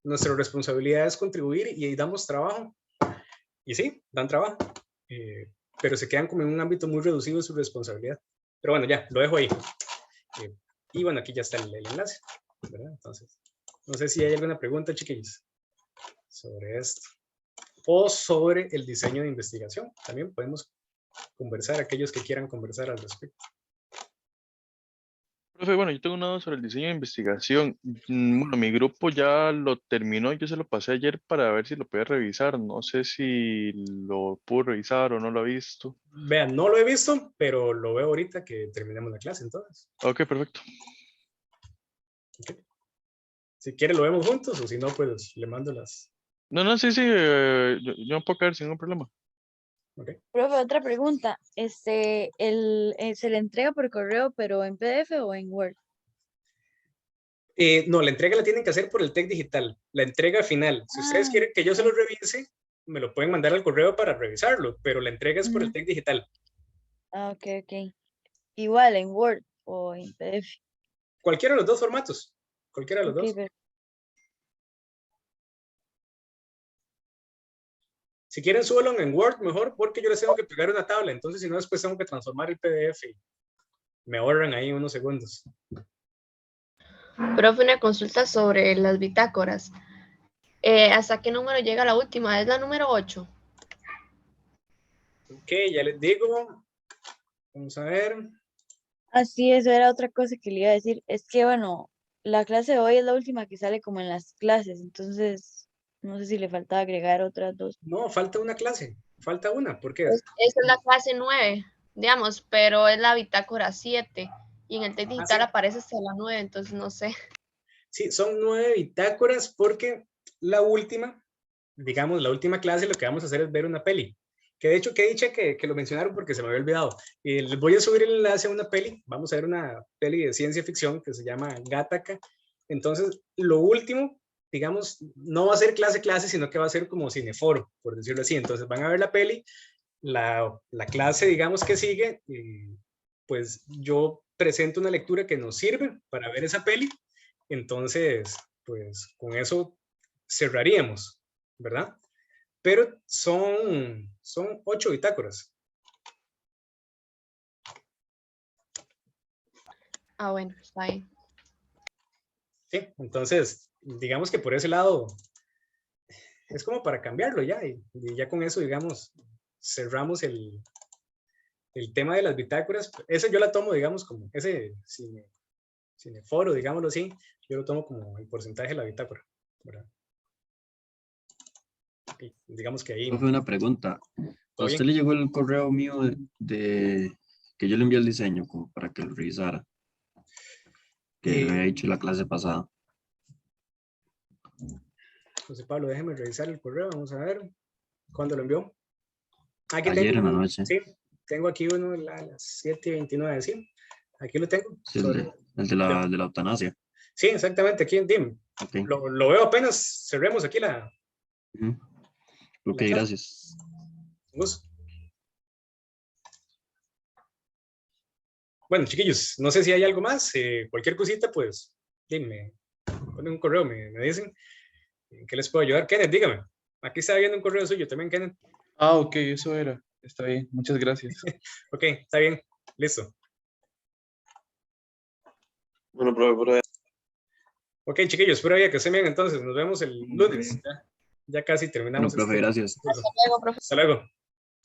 nuestra responsabilidad es contribuir y damos trabajo. Y sí, dan trabajo, pero se quedan como en un ámbito muy reducido de su responsabilidad. Pero bueno, ya, lo dejo ahí. Y bueno, aquí ya está el enlace, ¿verdad? Entonces, no sé si hay alguna pregunta, chiquillos, sobre esto. O sobre el diseño de investigación. También podemos conversar, aquellos que quieran conversar al respecto. Profe, bueno, yo tengo una duda sobre el diseño de investigación. Bueno, mi grupo ya lo terminó, yo se lo pasé ayer para ver si lo podía revisar. No sé si lo pudo revisar o no lo ha visto. Vean, no lo he visto, pero lo veo ahorita que terminemos la clase entonces. Ok, perfecto. Okay. Si quiere lo vemos juntos o si no, pues le mando las... No, sí, yo me puedo caer sin ningún problema. Okay. Profe, otra pregunta. ¿Se le entrega por correo, pero en PDF o en Word? No, la entrega la tienen que hacer por el TEC digital, la entrega final. Si ustedes quieren que yo se lo revise, me lo pueden mandar al correo para revisarlo, pero la entrega es por el TEC digital. Ah, ok. Igual en Word o en PDF. Cualquiera de los dos formatos. Cualquiera de los dos. Si quieren, súbalo en Word mejor, porque yo les tengo que pegar una tabla. Entonces, si no, después tengo que transformar el PDF y me ahorran ahí unos segundos. Profe, una consulta sobre las bitácoras. ¿Hasta qué número llega la última? ¿Es la número 8? Ok, ya les digo. Vamos a ver. Así, eso era otra cosa que le iba a decir. Es que, bueno, la clase de hoy es la última que sale como en las clases, entonces no sé si le faltaba agregar otras dos. No, falta una clase. Falta una. ¿Por qué? Esa es la clase 9, digamos, pero es la bitácora 7. Y en el TEC digital aparece hasta la 9, entonces no sé. Sí, son 9 bitácoras porque la última, digamos, la última clase lo que vamos a hacer es ver una peli. Que de hecho, qué dicha que lo mencionaron porque se me había olvidado. Les voy a subir el enlace a una peli. Vamos a ver una peli de ciencia ficción que se llama Gattaca. Entonces, lo último, digamos, no va a ser clase, sino que va a ser como cineforo, por decirlo así. Entonces, van a ver la peli, la clase, digamos, que sigue, pues yo presento una lectura que nos sirve para ver esa peli. Entonces, pues con eso cerraríamos, ¿verdad? Pero son 8 bitácoras. Ah, bueno, está bien. Sí, entonces, digamos que por ese lado es como para cambiarlo ya. Y ya con eso, digamos, cerramos el tema de las bitácoras. Ese yo la tomo, digamos, como ese cineforo, digámoslo así. Yo lo tomo como el porcentaje de la bitácora, ¿verdad? Y digamos que ahí... Profe, una pregunta. ¿A usted le llegó el correo mío de que yo le envié el diseño como para que lo revisara? Que le había dicho la clase pasada. José Pablo, déjeme revisar el correo, vamos a ver. ¿Cuándo lo envió? Aquí Ayer tengo, en la noche. Sí, tengo aquí uno a las 7:29, ¿sí? Aquí lo tengo. Sí, el de la eutanasia. Sí, exactamente, aquí en DIM. Okay. Lo veo apenas cerremos aquí la... Ok, gracias. Bueno, chiquillos, no sé si hay algo más. Cualquier cosita, pues, dime, ponen un correo, me dicen. ¿En qué les puedo ayudar? Kenneth, dígame. Aquí estaba viendo un correo suyo también, Kenneth. Ah, ok, eso era. Está bien, muchas gracias. Ok, está bien. Listo. Bueno, profe. Ok, chiquillos, espero que estén bien entonces. Nos vemos el lunes. Ya casi terminamos. Bueno, profe, gracias. Hasta luego, profe. Hasta luego.